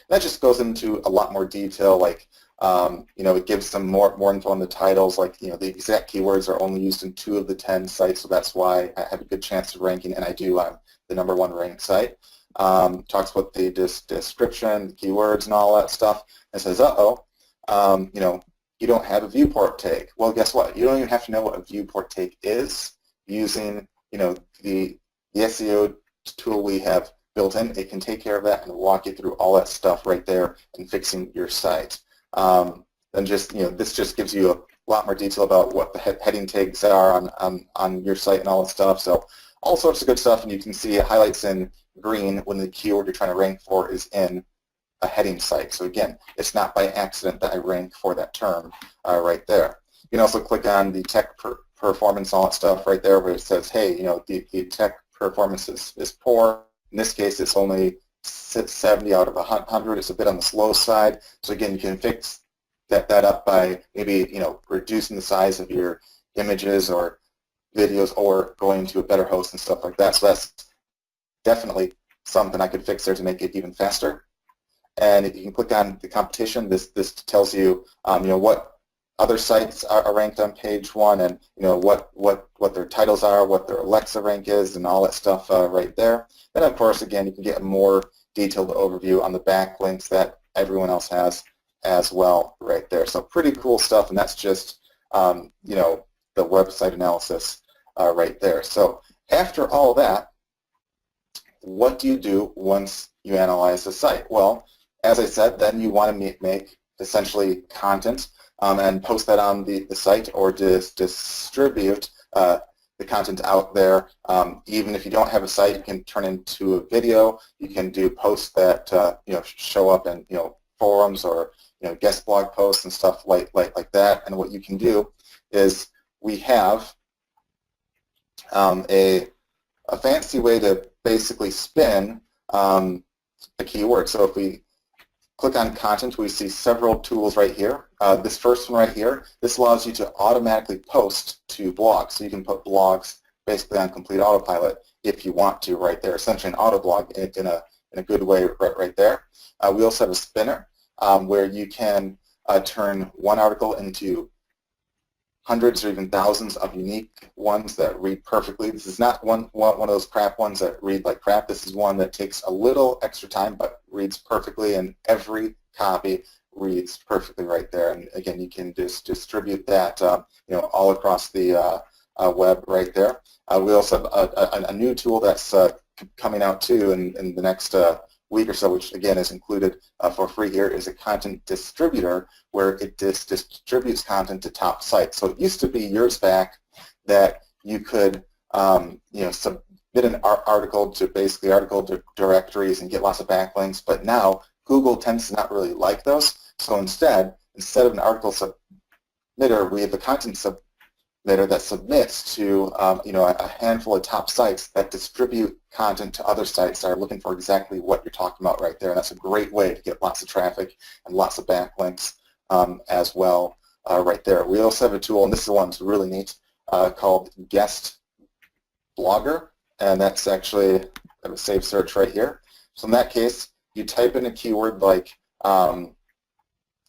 That just goes into a lot more detail, like it gives some more info on the titles, like the exact keywords are only used in 2 of the 10 sites, so that's why I have a good chance of ranking, and I do on the #1 ranked site. Talks about the description, the keywords, and all that stuff. It says, you don't have a viewport tag. Well, guess what? You don't even have to know what a viewport tag is using the SEO tool we have built in. It can take care of that and walk you through all that stuff right there and fixing your site. And just this just gives you a lot more detail about what the heading tags are on your site and all that stuff. So all sorts of good stuff, and you can see it highlights in green when the keyword you're trying to rank for is in a heading site. So again, it's not by accident that I rank for that term right there. You can also click on the tech performance, all that stuff right there, where it says, hey, the tech performance is poor. In this case, it's only 70 out of 100. It's a bit on the slow side. So again, you can fix that up by maybe reducing the size of your images or videos, or going to a better host and stuff like that. So that's definitely something I could fix there to make it even faster. And if you can click on the competition, this tells you what other sites are ranked on page 1, and what their titles are, what their Alexa rank is, and all that stuff right there. Then of course, again, you can get a more detailed overview on the backlinks that everyone else has as well right there. So pretty cool stuff, and that's just the website analysis right there. So after all that, what do you do once you analyze the site? Well, as I said, then you want to make essentially content and post that on the site, or just distribute the content out there. Even if you don't have a site, you can turn into a video. You can do posts that show up in forums or guest blog posts and stuff like that. And what you can do is we have a fancy way to basically spin a keyword. So if we click on content, we see several tools right here. This first one right here, this allows you to automatically post to blogs. So you can put blogs basically on complete autopilot if you want to right there. Essentially an auto blog in a good way right there. We also have a spinner where you can turn one article into hundreds or even thousands of unique ones that read perfectly. This is not one of those crap ones that read like crap. This is one that takes a little extra time but reads perfectly, and every copy reads perfectly right there. And again, you can just distribute that all across the web right there. We also have a new tool that's coming out too in the next week or so, which again is included for free here, is a content distributor where it distributes content to top sites. So it used to be years back that you could submit an article to basically article directories and get lots of backlinks, but now Google tends to not really like those. So instead of an article submitter, we have a content submitter that submits to a handful of top sites that distribute content to other sites that are looking for exactly what you're talking about right there. And that's a great way to get lots of traffic and lots of backlinks as well right there. We also have a tool, and this is the one that's really neat, called Guest Blogger, and that's actually a saved search right here. So in that case, you type in a keyword like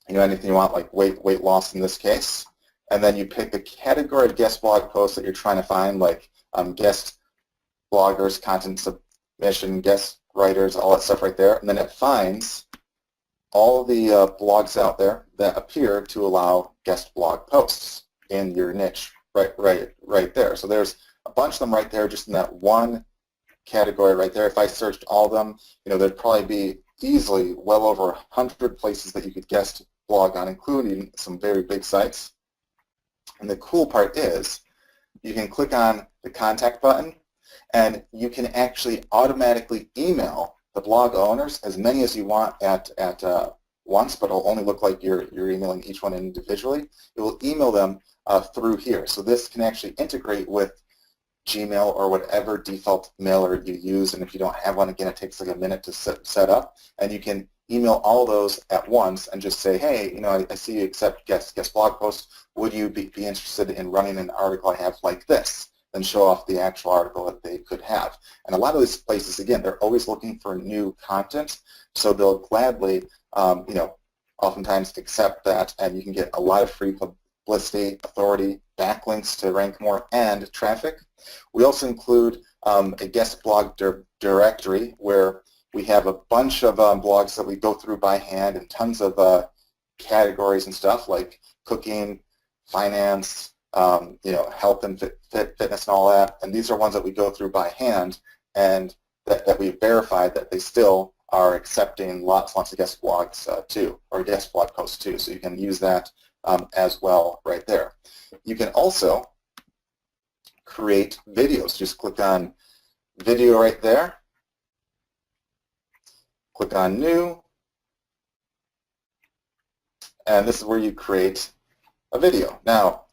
anything you want, like weight loss in this case, and then you pick a category of guest blog posts that you're trying to find, like guest bloggers, content submission, guest writers, all that stuff right there, and then it finds all the blogs out there that appear to allow guest blog posts in your niche right there. So there's a bunch of them right there just in that one category right there. If I searched all of them, there'd probably be easily well over 100 places that you could guest blog on, including some very big sites. And the cool part is you can click on the contact button and you can actually automatically email the blog owners as many as you want at once, but it'll only look like you're emailing each one individually. It will email them through here. So this can actually integrate with Gmail or whatever default mailer you use, and if you don't have one, again, it takes like a minute to set up, and you can email all those at once and just say, hey, I see you accept guest blog posts. Would you be interested in running an article I have like this? Then show off the actual article that they could have. And a lot of these places, again, they're always looking for new content, so they'll gladly, oftentimes accept that, and you can get a lot of free publicity, authority, backlinks to rank more, and traffic. We also include a guest blog directory where we have a bunch of blogs that we go through by hand and tons of categories and stuff like cooking, finance, health and fitness and all that. And these are ones that we go through by hand and that we've verified that they still are accepting lots of guest blogs too, or guest blog posts too. So you can use that as well right there. You can also create videos. Just click on video right there. Click on new. And this is where you create a video. Now,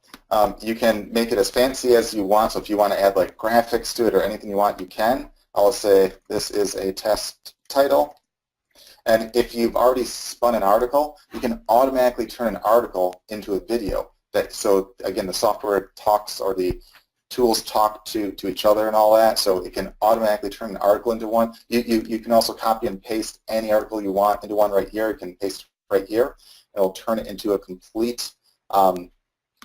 you can make it as fancy as you want. So if you want to add like graphics to it or anything you want, you can. I'll say this is a test title. And if you've already spun an article, you can automatically turn an article into a video. So again, the software talks, or the tools talk to each other and all that, so it can automatically turn an article into one. You can also copy and paste any article you want into one right here. You can paste right here. It'll turn it into a complete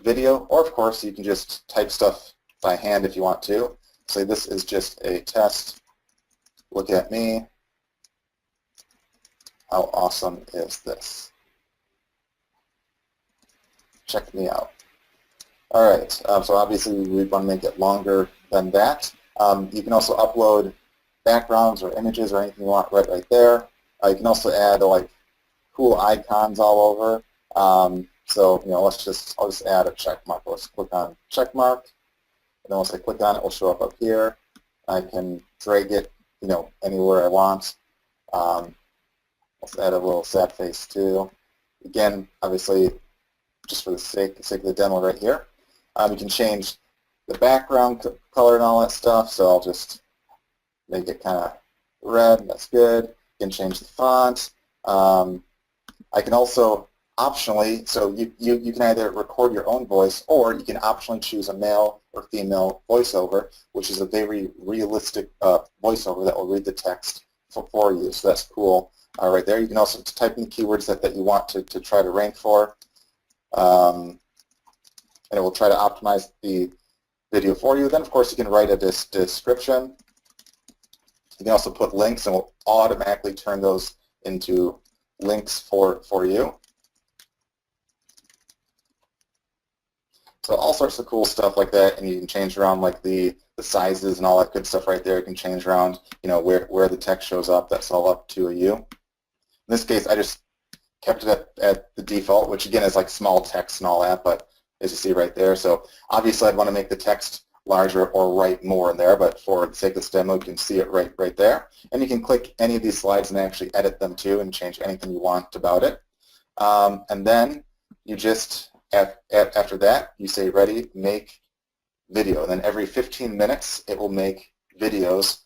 video, or of course you can just type stuff by hand if you want to. Say this is just a test. Look at me. How awesome is this? Check me out. All right, so obviously we want to make it longer than that. You can also upload backgrounds or images or anything you want right there. You can also add like cool icons all over. So I'll just add a check mark. Let's click on check mark, and then once I click on it, it will show up here. I can drag it, anywhere I want. Let's add a little sad face too. Again, obviously, just for the sake of the demo right here. You can change the background color and all that stuff, so I'll just make it kind of red. That's good. You can change the font. I can also optionally, so you can either record your own voice, or you can optionally choose a male or female voiceover, which is a very realistic voiceover that will read the text for you, so that's cool. Right there. You can also type in the keywords that you want to try to rank for. And it will try to optimize the video for you. Then, of course, you can write a description. You can also put links, and it will automatically turn those into links for you. So all sorts of cool stuff like that, and you can change around like the sizes and all that good stuff right there. You can change around, where the text shows up. That's all up to you. In this case, I just kept it at the default, which again is like small text and all that, but as you see right there. So obviously I'd want to make the text larger or write more in there, but for the sake of this demo, you can see it right there. And you can click any of these slides and actually edit them too and change anything you want about it. And then you just, after that, you say ready, make video. And then every 15 minutes, it will make videos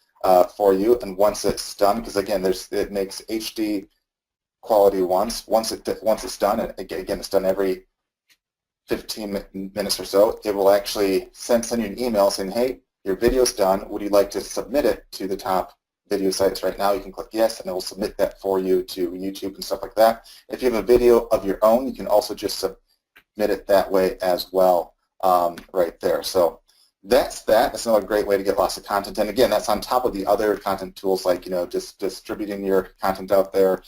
for you. And once it's done, because again, it makes HD quality once it's done, and again, it's done every 15 minutes or so, it will actually send you an email saying, hey, your video's done. Would you like to submit it to the top video sites right now? You can click yes, and it will submit that for you to YouTube and stuff like that. If you have a video of your own, you can also just submit it that way as well, right there. So that's that. That's another great way to get lots of content. And again, that's on top of the other content tools like, just distributing your content out there,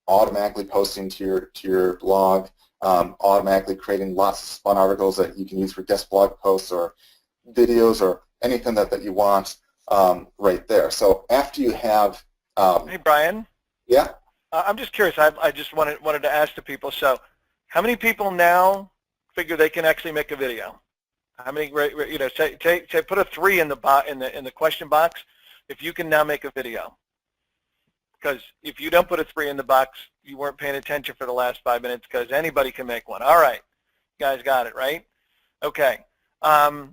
automatically posting to your blog, automatically creating lots of fun articles that you can use for guest blog posts or videos or anything that you want right there. So after you have... hey, Brian. Yeah? I'm just curious. I just wanted to ask the people, so how many people now figure they can actually make a video? How many, say put a 3 in the question box if you can now make a video. Because if you don't put a 3 in the box, you weren't paying attention for the last 5 minutes, because anybody can make one. All right. You guys got it, right? Okay.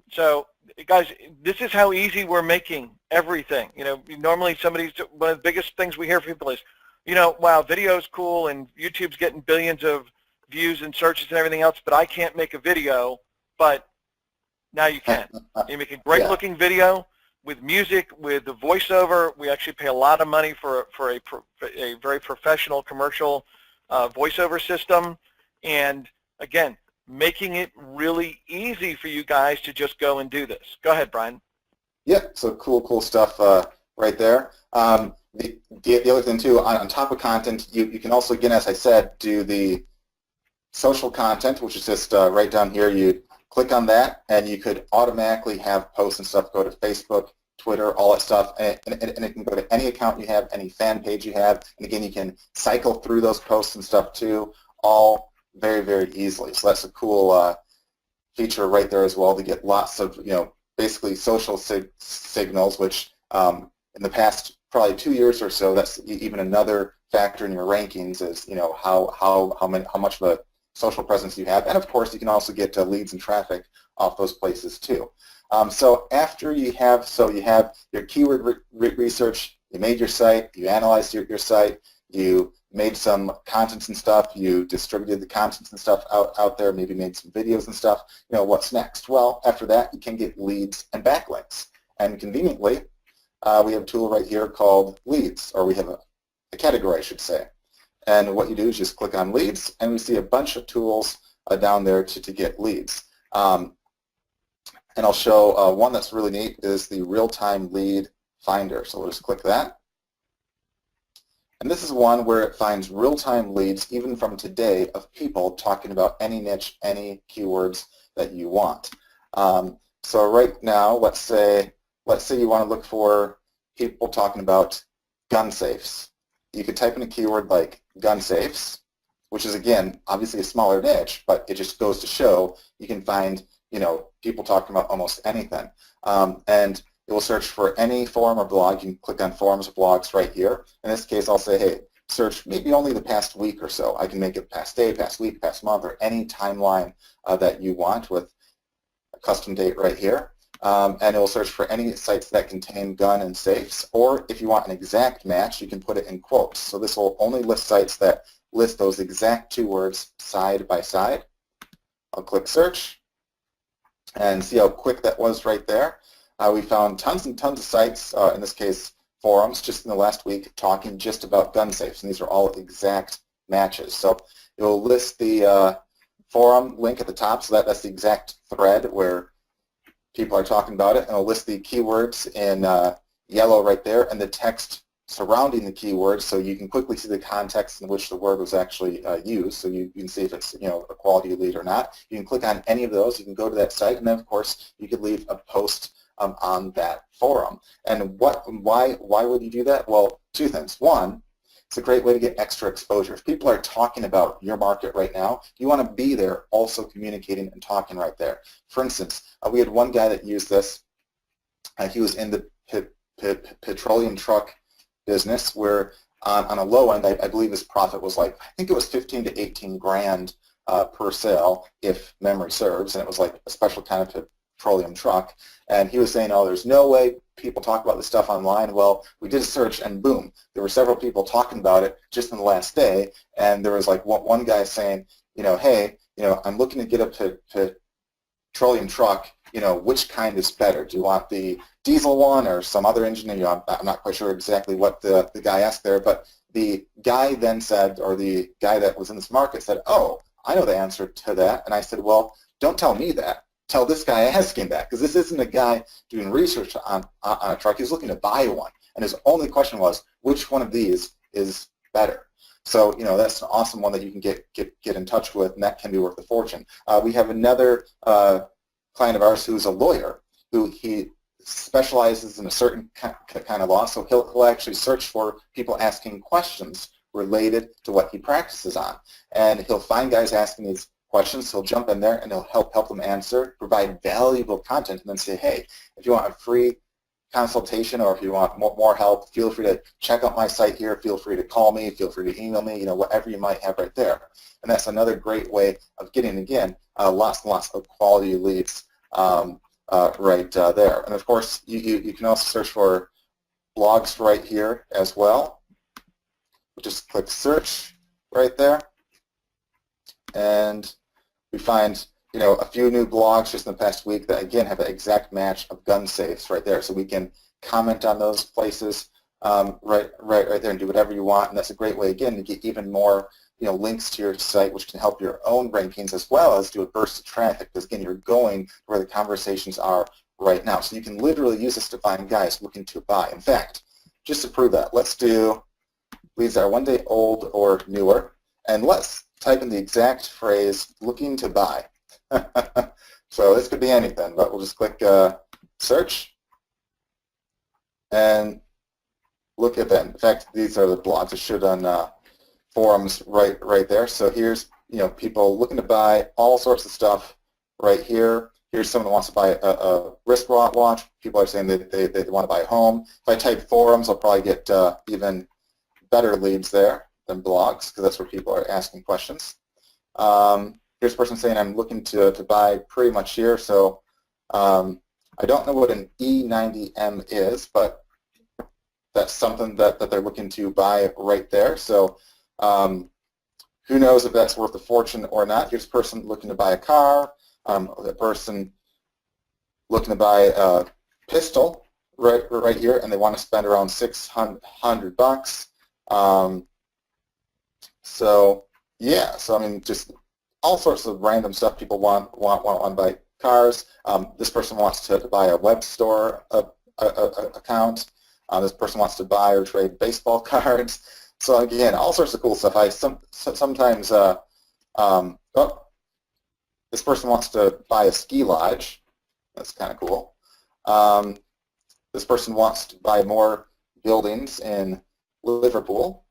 So, guys, this is how easy we're making everything. Normally one of the biggest things we hear from people is, wow, video's cool, and YouTube's getting billions of views and searches and everything else, but I can't make a video. But now you can. You make a great-looking video with music, with the voiceover. We actually pay a lot of money for a very professional commercial voiceover system, and again, making it really easy for you guys to just go and do this. Go ahead, Brian. Yeah, so cool stuff right there. The other thing too, on top of content, you can also, again, as I said, do the social content, which is just right down here. You click on that, and you could automatically have posts and stuff go to Facebook, Twitter, all that stuff, and it can go to any account you have, any fan page you have, and again, you can cycle through those posts and stuff too, all very easily. So that's a cool feature right there as well, to get lots of, basically social signals, which in the past probably 2 years or so, that's even another factor in your rankings is, how much of a social presence you have. And of course, you can also get leads and traffic off those places too. So after you have your keyword research, you made your site, you analyzed your site, you made some contents and stuff, you distributed the contents and stuff out there, maybe made some videos and stuff, what's next? Well, after that, you can get leads and backlinks. And conveniently, we have a tool right here called leads, or we have a category, I should say. And what you do is just click on leads, and we see a bunch of tools down there to get leads. And I'll show one that's really neat is the real-time lead finder. So we'll just click that. And this is one where it finds real-time leads, even from today, of people talking about any niche, any keywords that you want. So right now, let's say you want to look for people talking about gun safes. You could type in a keyword like gun safes, which is, again, obviously a smaller niche, but it just goes to show you can find, people talking about almost anything. And it will search for any forum or blog. You can click on forums or blogs right here. In this case, I'll say, hey, search maybe only the past week or so. I can make it past day, past week, past month, or any timeline that you want with a custom date right here. And it will search for any sites that contain gun and safes. Or if you want an exact match, you can put it in quotes. So this will only list sites that list those exact two words side by side. I'll click search and see how quick that was right there. We found tons and tons of sites, in this case forums, just in the last week talking just about gun safes, and these are all exact matches. So it will list the forum link at the top, so that's the exact thread where people are talking about it, and it'll list the keywords in yellow right there and the text surrounding the keywords, so you can quickly see the context in which the word was actually used, so you can see if it's a quality lead or not. You can click on any of those, you can go to that site, and then of course you could leave a post on that forum. And why would you do that? Well, two things. One, it's a great way to get extra exposure. If people are talking about your market right now, you want to be there also communicating and talking right there. For instance, we had one guy that used this. He was in the petroleum truck business where on a low end, I believe his profit was like, I think it was 15 to 18 grand per sale, if memory serves, and it was like a special kind of petroleum truck. And he was saying, oh, there's no way people talk about this stuff online. Well, we did a search, and boom, there were several people talking about it just in the last day. And there was like one guy saying, hey, I'm looking to get a petroleum truck. Which kind is better? Do you want the diesel one or some other engine? I'm not quite sure exactly what the guy asked there, but the guy then said, or the guy that was in this market said, oh, I know the answer to that. And I said, well, don't tell me that. Tell this guy asking that, because this isn't a guy doing research on a truck. He's looking to buy one, and his only question was, which one of these is better? So, that's an awesome one that you can get in touch with, and that can be worth a fortune. We have another client of ours who's a lawyer, who he specializes in a certain kind of law, so he'll actually search for people asking questions related to what he practices on. And he'll find guys asking these questions, he'll jump in there and he'll help them answer, provide valuable content, and then say, hey, if you want a free consultation or if you want more help, feel free to check out my site here, feel free to call me, feel free to email me, whatever you might have right there. And that's another great way of getting, again, lots and lots of quality leads right there. And of course, you can also search for blogs right here as well. Just click search right there. And we find, a few new blogs just in the past week that, again, have an exact match of gun safes right there. So we can comment on those places right there and do whatever you want. And that's a great way, again, to get even more, links to your site, which can help your own rankings as well as do a burst of traffic. Because, again, you're going where the conversations are right now. So you can literally use this to find guys looking to buy. In fact, just to prove that, let's do leads that are 1 day old or newer. And let's type in the exact phrase, looking to buy. So this could be anything, but we'll just click search and look at that. In fact, these are the blogs. I showed on forums right there. So here's, people looking to buy all sorts of stuff right here. Here's someone that wants to buy a wristwatch. People are saying that they want to buy a home. If I type forums, I'll probably get even better leads there than blogs, because that's where people are asking questions. Here's a person saying, I'm looking to buy pretty much here. So I don't know what an E90M is, but that's something that they're looking to buy right there. So who knows if that's worth a fortune or not. Here's a person looking to buy a car, a person looking to buy a pistol right here, and they want to spend around $600. So yeah, so I mean, just all sorts of random stuff. People want to buy cars. This person wants to buy a web store account. This person wants to buy or trade baseball cards. So again, all sorts of cool stuff. Sometimes this person wants to buy a ski lodge. That's kind of cool. This person wants to buy more buildings in Liverpool.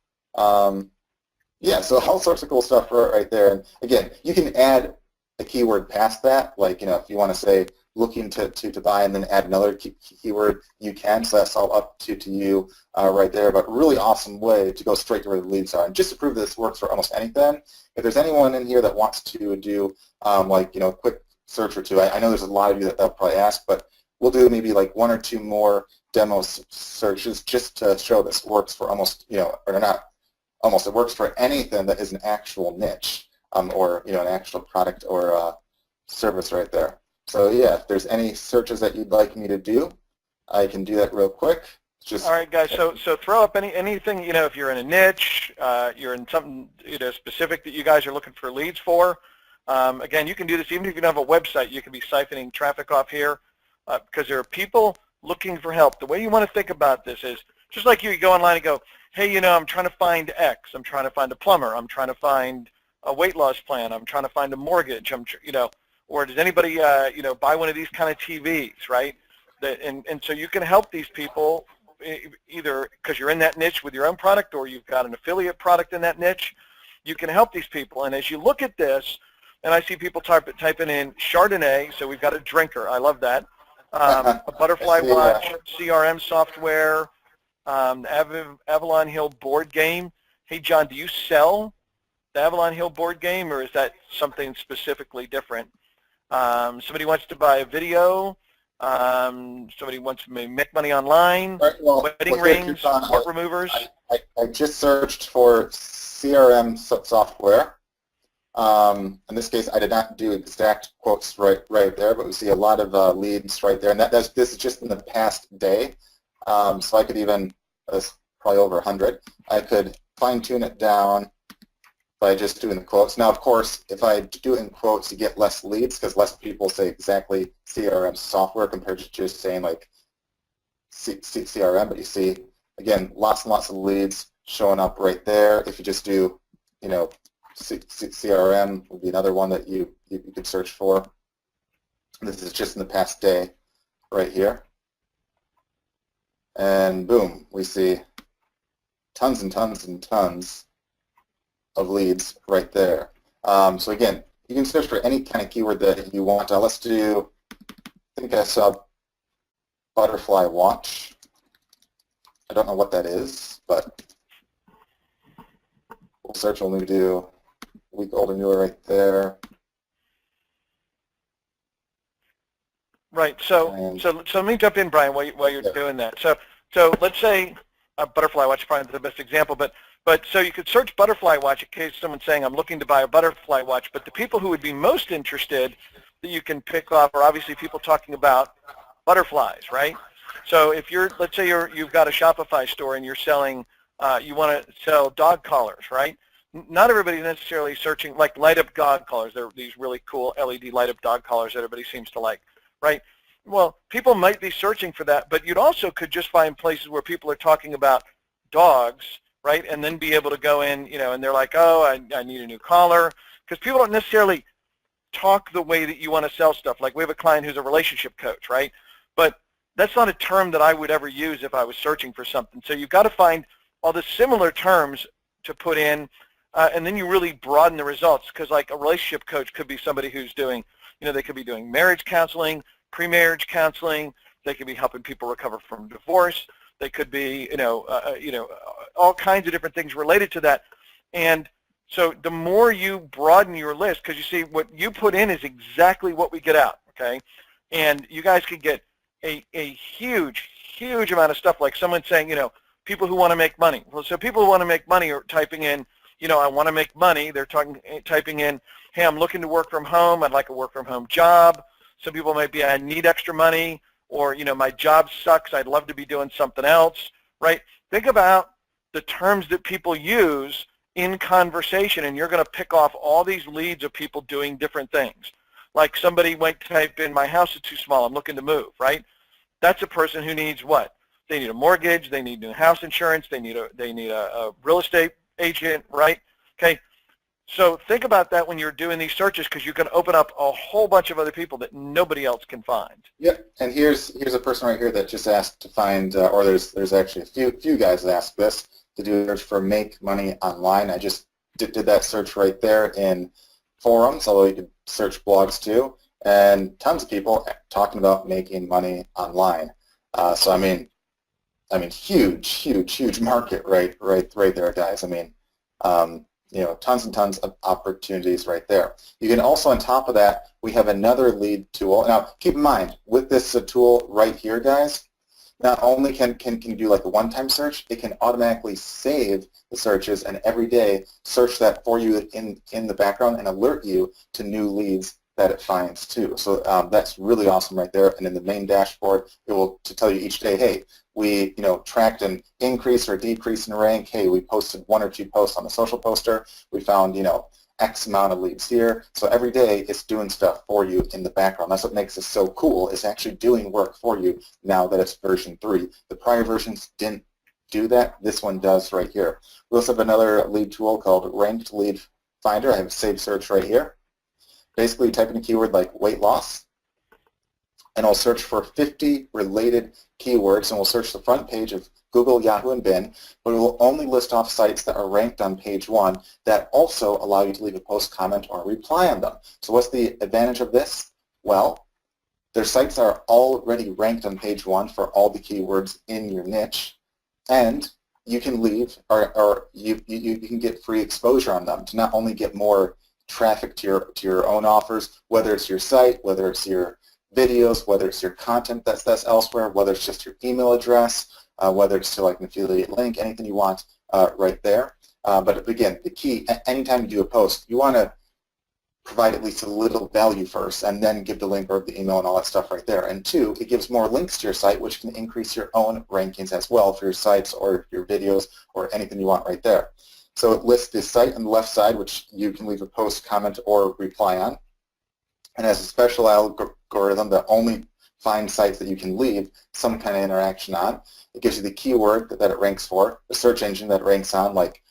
Yeah, so all sorts of cool stuff right there. And again, you can add a keyword past that, like, if you want to say looking to buy and then add another keyword, you can. So that's all up to you right there. But really awesome way to go straight to where the leads are. And just to prove that this works for almost anything, if there's anyone in here that wants to do a quick search or two, I know there's a lot of you that'll probably ask, but we'll do maybe like one or two more demo searches just to show this works for almost, or not almost, it works for anything that is an actual niche or, an actual product or service right there. So yeah, if there's any searches that you'd like me to do, I can do that real quick. All right, guys. So throw up anything. If you're in a niche, you're in something specific that you guys are looking for leads for. Again, you can do this even if you don't have a website. You can be siphoning traffic off here because there are people looking for help. The way you want to think about this is just like you go online and go, hey, I'm trying to find X. I'm trying to find a plumber. I'm trying to find a weight loss plan. I'm trying to find a mortgage. Or does anybody, buy one of these kind of TVs, right? And so you can help these people either because you're in that niche with your own product or you've got an affiliate product in that niche. You can help these people. And as you look at this, and I see people typing in Chardonnay, so we've got a drinker. I love that. A butterfly watch, CRM software, Avalon Hill board game. Hey, John, do you sell the Avalon Hill board game, or is that something specifically different? Somebody wants to buy a video. Somebody wants to make money online. Right, well, wedding rings, part removers. I just searched for CRM software. In this case, I did not do exact quotes right there, but we see a lot of leads right there, and this is just in the past day. So I could even, that's probably over 100. I could fine-tune it down by just doing the quotes. Now, of course, if I do it in quotes, you get less leads because less people say exactly CRM software compared to just saying like CRM. But you see, again, lots and lots of leads showing up right there. If you just do, CRM would be another one that you could search for. This is just in the past day right here. And boom, we see tons and tons and tons of leads right there. So again, you can search for any kind of keyword that you want. Let's do, I think I saw butterfly watch. I don't know what that is, but we'll search when we do week old or newer right there. Right. So let me jump in, Brian, while you're doing that. So let's say a butterfly watch is probably the best example, but so you could search butterfly watch in case someone's saying I'm looking to buy a butterfly watch. But the people who would be most interested that you can pick off are obviously people talking about butterflies, right? So if let's say you've got a Shopify store and you're selling, you want to sell dog collars, right? Not everybody's necessarily searching like light up dog collars. They're these really cool LED light up dog collars that everybody seems to like, right? Well, people might be searching for that, but you'd also could just find places where people are talking about dogs, right? And then be able to go in, and they're like, oh, I need a new collar. Because people don't necessarily talk the way that you want to sell stuff. Like we have a client who's a relationship coach, right? But that's not a term that I would ever use if I was searching for something. So you've got to find all the similar terms to put in, and then you really broaden the results. Because like a relationship coach could be somebody who's doing, they could be doing marriage counseling, pre-marriage counseling. They could be helping people recover from divorce. They could be, all kinds of different things related to that. And so the more you broaden your list, because you see what you put in is exactly what we get out, okay? And you guys could get a huge, huge amount of stuff like someone saying, people who want to make money. Well, so people who want to make money are typing in, I want to make money. They're typing in, hey, I'm looking to work from home. I'd like a work from home job. Some people might be, I need extra money, or, my job sucks. I'd love to be doing something else, right? Think about the terms that people use in conversation, and you're going to pick off all these leads of people doing different things. Like somebody might type in, my house is too small, I'm looking to move, right? That's a person who needs what? They need a mortgage, they need new house insurance, they need a real estate agent, right? Okay, so think about that when you're doing these searches, because you can open up a whole bunch of other people that nobody else can find. Yep, and here's a person right here that just asked to find, or there's actually a few guys that asked this, to do a search for make money online. I just did that search right there in forums, although you could search blogs too, and tons of people talking about making money online. So I mean, huge market right there, guys. I mean, you know, tons and tons of opportunities right there. You can also, on top of that, we have another lead tool. Now, keep in mind, with this tool right here, guys, not only can you do like a one-time search, it can automatically save the searches and every day search that for you in the background and alert you to new leads that it finds too. So that's really awesome right there. And in the main dashboard, it will tell you each day, hey, we tracked an increase or decrease in rank. Hey, we posted 1 or 2 posts on the social poster. We found X amount of leads here. So every day it's doing stuff for you in the background. That's what makes this so cool. It's actually doing work for you now that it's version 3. The prior versions didn't do that. This one does right here. We also have another lead tool called Ranked Lead Finder. I have a saved search right here. Basically, type in a keyword like weight loss, and I'll search for 50 related keywords, and we'll search the front page of Google, Yahoo, and Bing, but it will only list off sites that are ranked on page 1 that also allow you to leave a post, comment, or reply on them. So what's the advantage of this? Well, their sites are already ranked on page 1 for all the keywords in your niche, and you can leave, or you can get free exposure on them to not only get more traffic to your own offers, whether it's your site, whether it's your videos, whether it's your content that's elsewhere, whether it's just your email address, whether it's to like an affiliate link, anything you want right there. But again, the key, anytime you do a post, you want to provide at least a little value first and then give the link or the email and all that stuff right there. And 2, it gives more links to your site, which can increase your own rankings as well for your sites or your videos or anything you want right there. So it lists the site on the left side, which you can leave a post, comment, or reply on. And has a special algorithm that only finds sites that you can leave some kind of interaction on. It gives you the keyword that it ranks for, the search engine that it ranks on, like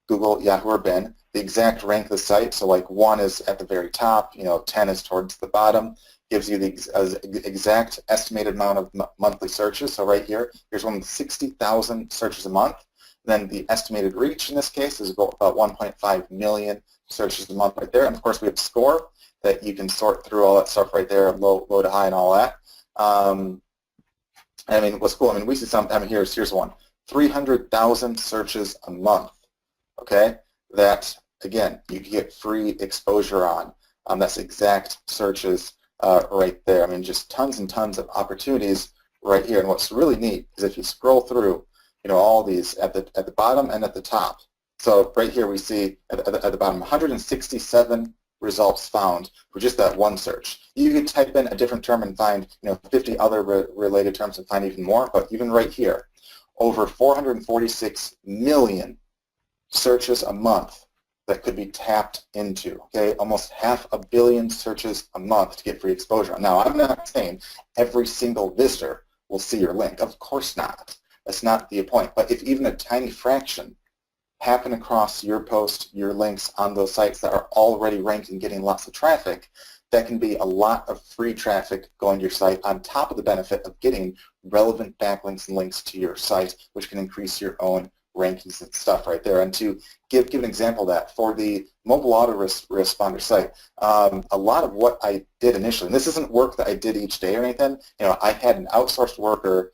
Google, Yahoo, or Bing, the exact rank of the site. So like 1 is at the very top, 10 is towards the bottom. Gives you the exact estimated amount of monthly searches. So right here, here's one with 60,000 searches a month. Then the estimated reach in this case is about 1.5 million searches a month right there. And of course we have score that you can sort through all that stuff right there, low to high and all that. I mean, what's cool, I mean, we see some, I mean, here's one, 300,000 searches a month, okay? That, again, you can get free exposure on. That's exact searches right there. I mean, just tons and tons of opportunities right here. And what's really neat is if you scroll through, all these at the bottom and at the top. So right here we see at the bottom 167 results found for just that one search. You could type in a different term and find 50 other related terms and find even more, but even right here, over 446 million searches a month that could be tapped into, okay? Almost 500 million searches a month to get free exposure. Now, I'm not saying every single visitor will see your link. Of course not. That's not the point. But if even a tiny fraction happen across your post, your links on those sites that are already ranked and getting lots of traffic, that can be a lot of free traffic going to your site on top of the benefit of getting relevant backlinks and links to your site, which can increase your own rankings and stuff right there. And to give an example of that, for the mobile autoresponder site, a lot of what I did initially, and this isn't work that I did each day or anything, I had an outsourced worker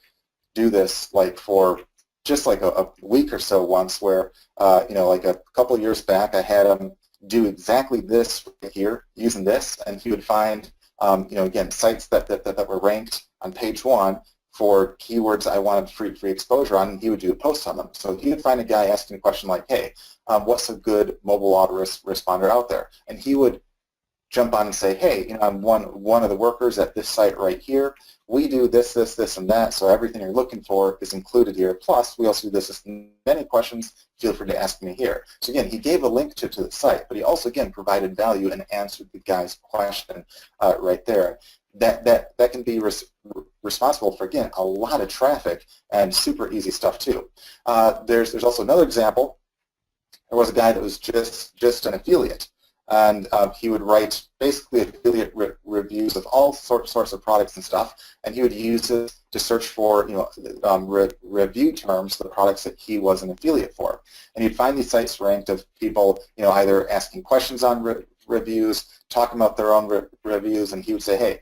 do this like for just like a week or so once where, like a couple of years back, I had him do exactly this right here using this, and he would find, again, sites that were ranked on page 1 for keywords I wanted free exposure on, and he would do a post on them. So he would find a guy asking a question like, hey, what's a good mobile autoresponder out there? And he would jump on and say, hey, I'm one of the workers at this site right here. We do this, this, this, and that, so everything you're looking for is included here. Plus, we also do this. Any questions, feel free to ask me here. So again, he gave a link to the site, but he also, again, provided value and answered the guy's question right there. That can be responsible for, again, a lot of traffic and super easy stuff too. There's also another example. There was a guy that was just an affiliate, and he would write basically affiliate reviews of all sorts of products and stuff, and he would use it to search for review terms for the products that he was an affiliate for. And he'd find these sites ranked of people either asking questions on reviews, talking about their own reviews, and he would say, hey,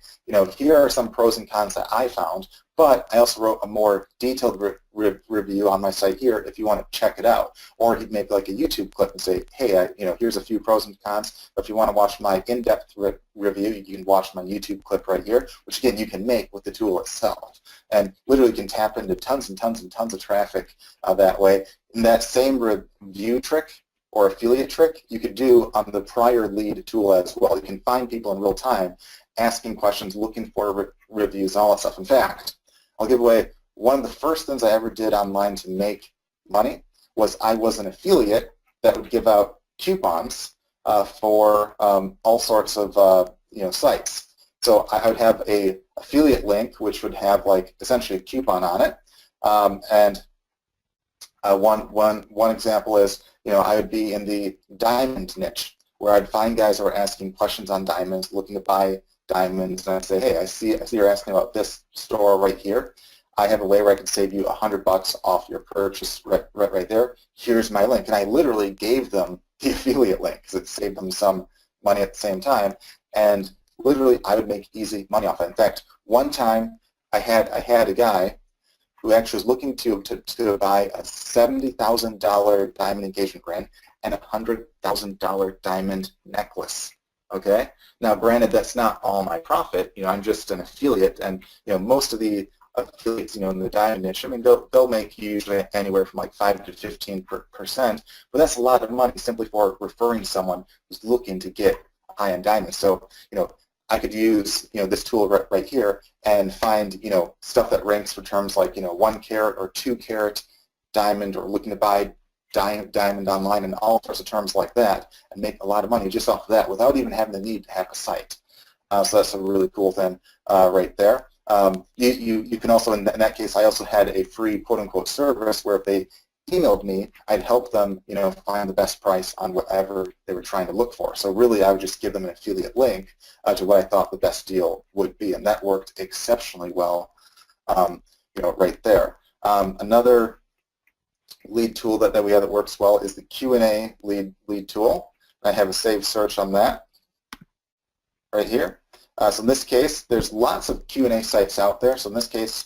here are some pros and cons that I found, but I also wrote a more detailed review on my site here if you want to check it out. Or he'd make like a YouTube clip and say, hey, here's a few pros and cons. If you want to watch my in-depth review, you can watch my YouTube clip right here, which again you can make with the tool itself. And literally you can tap into tons and tons and tons of traffic that way. And that same review trick or affiliate trick you could do on the prior lead tool as well. You can find people in real time asking questions, looking for reviews, all that stuff. In fact, I'll give away one of the first things I ever did online to make money was I was an affiliate that would give out coupons for all sorts of sites. So I would have a affiliate link which would have like essentially a coupon on it. And one example is I would be in the diamond niche where I'd find guys who are asking questions on diamonds, looking to buy diamonds, and I'd say, hey, I see you're asking about this store right here. I have a way where I can save you $100 off your purchase right there. Here's my link. And I literally gave them the affiliate link because it saved them some money at the same time. And literally, I would make easy money off it. In fact, one time I had a guy who actually was looking to buy a $70,000 diamond engagement ring and a $100,000 diamond necklace. Okay. Now, granted, that's not all my profit. I'm just an affiliate, and most of the affiliates, in the diamond niche, I mean, they'll make usually anywhere from like 5 to 15%, but that's a lot of money simply for referring someone who's looking to get high-end diamonds. So, I could use, this tool right here and find, stuff that ranks for terms like, 1 carat or 2 carat diamond, or looking to buy diamond online, and all sorts of terms like that, and make a lot of money just off of that without even having the need to have a site. So that's a really cool thing right there. You can also, in that case, I also had a free quote-unquote service where if they emailed me, I'd help them, find the best price on whatever they were trying to look for. So really, I would just give them an affiliate link to what I thought the best deal would be, and that worked exceptionally well, right there. Another lead tool that we have that works well is the Q&A lead tool. I have a saved search on that right here. So in this case, there's lots of Q&A sites out there. So in this case,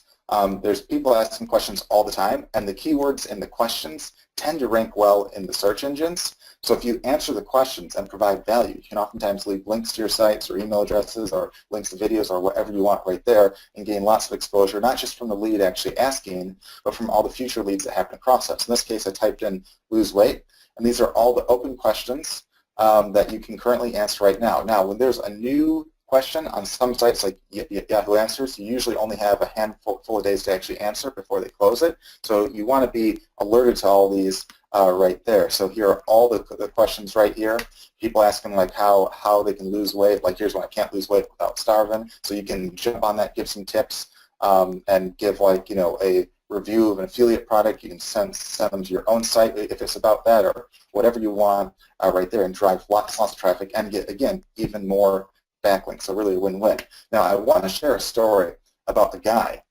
there's people asking questions all the time, and the keywords in the questions tend to rank well in the search engines. So if you answer the questions and provide value, you can oftentimes leave links to your sites or email addresses or links to videos or whatever you want right there, and gain lots of exposure, not just from the lead actually asking, but from all the future leads that happen across us. In this case, I typed in lose weight, and these are all the open questions that you can currently answer right now. Now, when there's a new question on some sites like Yahoo Answers, you usually only have a handful of days to actually answer before they close it. So you want to be alerted to all these right there. So here are all the questions right here. People asking like how they can lose weight. Like here's one: I can't lose weight without starving. So you can jump on that, give some tips, and give like a review of an affiliate product. You can send them to your own site if it's about that, or whatever you want right there, and drive lots of traffic and get, again, even more backlinks. So really a win-win. Now I want to share a story about a guy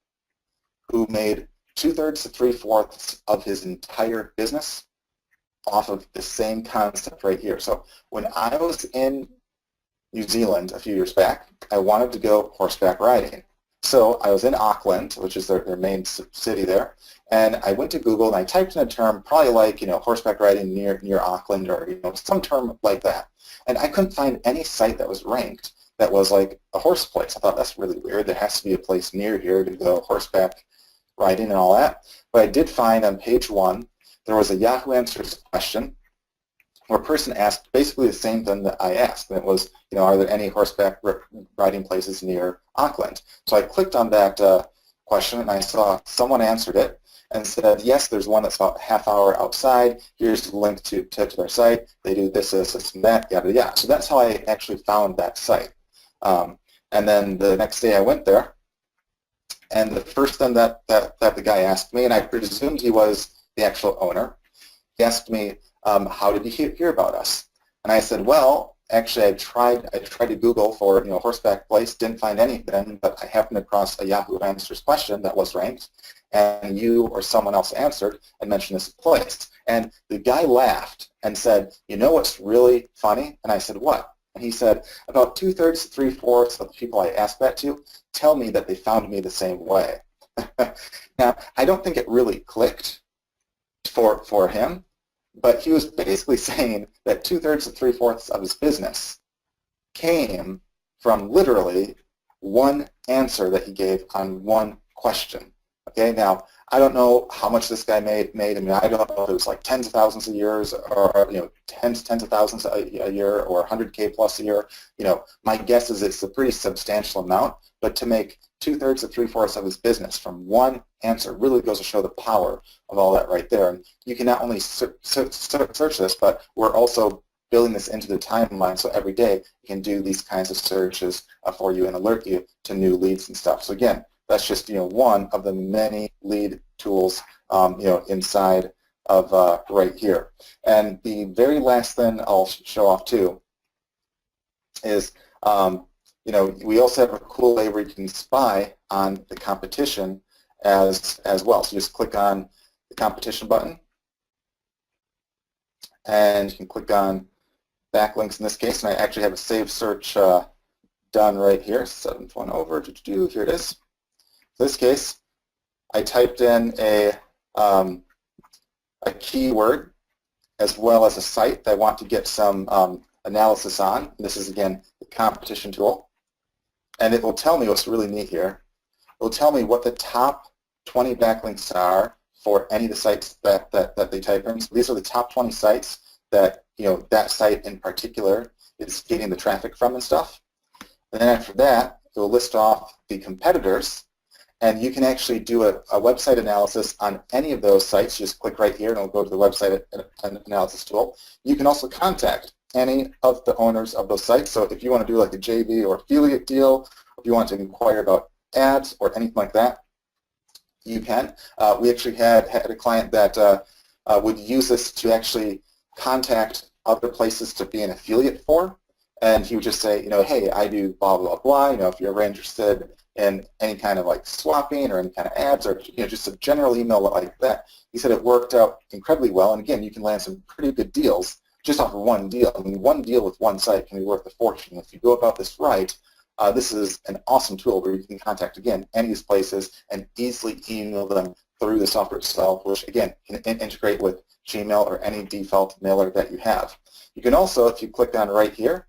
who made 2/3 to 3/4 of his entire business off of the same concept right here. So when I was in New Zealand a few years back, I wanted to go horseback riding. So I was in Auckland, which is their main city there, and I went to Google and I typed in a term probably like horseback riding near Auckland, or some term like that, and I couldn't find any site that was ranked that was like a horse place. I thought that's really weird. There has to be a place near here to go horseback riding and all that. But I did find on page 1 there was a Yahoo Answers question where a person asked basically the same thing that I asked, and it was, are there any horseback riding places near Auckland? So I clicked on that question, and I saw someone answered it and said, yes, there's one that's about a half hour outside. Here's the link to their site. They do this, and that, yada, yada. So that's how I actually found that site. And then the next day I went there, and the first thing that the guy asked me, and I presumed he was the actual owner, he asked me, how did you hear about us? And I said, well, actually I tried to Google for horseback place, didn't find anything, but I happened across a Yahoo Answers question that was ranked, and you or someone else answered and mentioned this place. And the guy laughed and said, you know what's really funny? And I said, what? And he said, about 2/3 to 3/4 of the people I asked that to tell me that they found me the same way. Now, I don't think it really clicked for him, but he was basically saying that 2/3 to 3/4 of his business came from literally one answer that he gave on one question. Okay, now I don't know how much this guy made. I mean, I don't know if it was like tens of thousands of years, or tens of thousands a year, or 100K plus a year. My guess is it's a pretty substantial amount. But to make 2/3 to 3/4 of his business from one answer really goes to show the power of all that right there. And you can not only search this, but we're also building this into the timeline, so every day you can do these kinds of searches for you and alert you to new leads and stuff. So again, that's just one of the many lead tools inside of right here. And the very last thing I'll show off too is we also have a cool way where you can spy on the competition as well. So just click on the competition button, and you can click on backlinks in this case. And I actually have a save search done right here. 7th one over. Here it is. In this case, I typed in a keyword as well as a site that I want to get some analysis on. This is, again, the competition tool. And it will tell me what's really neat here. It will tell me what the top 20 backlinks are for any of the sites that they type in. So these are the top 20 sites that that site in particular is getting the traffic from and stuff. And then after that, it will list off the competitors. And you can actually do a website analysis on any of those sites. Just click right here and it'll go to the website analysis tool. You can also contact any of the owners of those sites. So if you want to do like a JV or affiliate deal, if you want to inquire about ads or anything like that, you can. We actually had a client that would use this to actually contact other places to be an affiliate for. And he would just say, hey, I do blah, blah, blah. If you're ever interested in any kind of like swapping or any kind of ads, or just a general email like that. He said it worked out incredibly well. And again, you can land some pretty good deals just off of one deal. I mean, one deal with one site can be worth a fortune. If you go about this right, this is an awesome tool where you can contact, again, any of these places and easily email them through the software itself, which, again, can integrate with Gmail or any default mailer that you have. You can also, if you click on right here,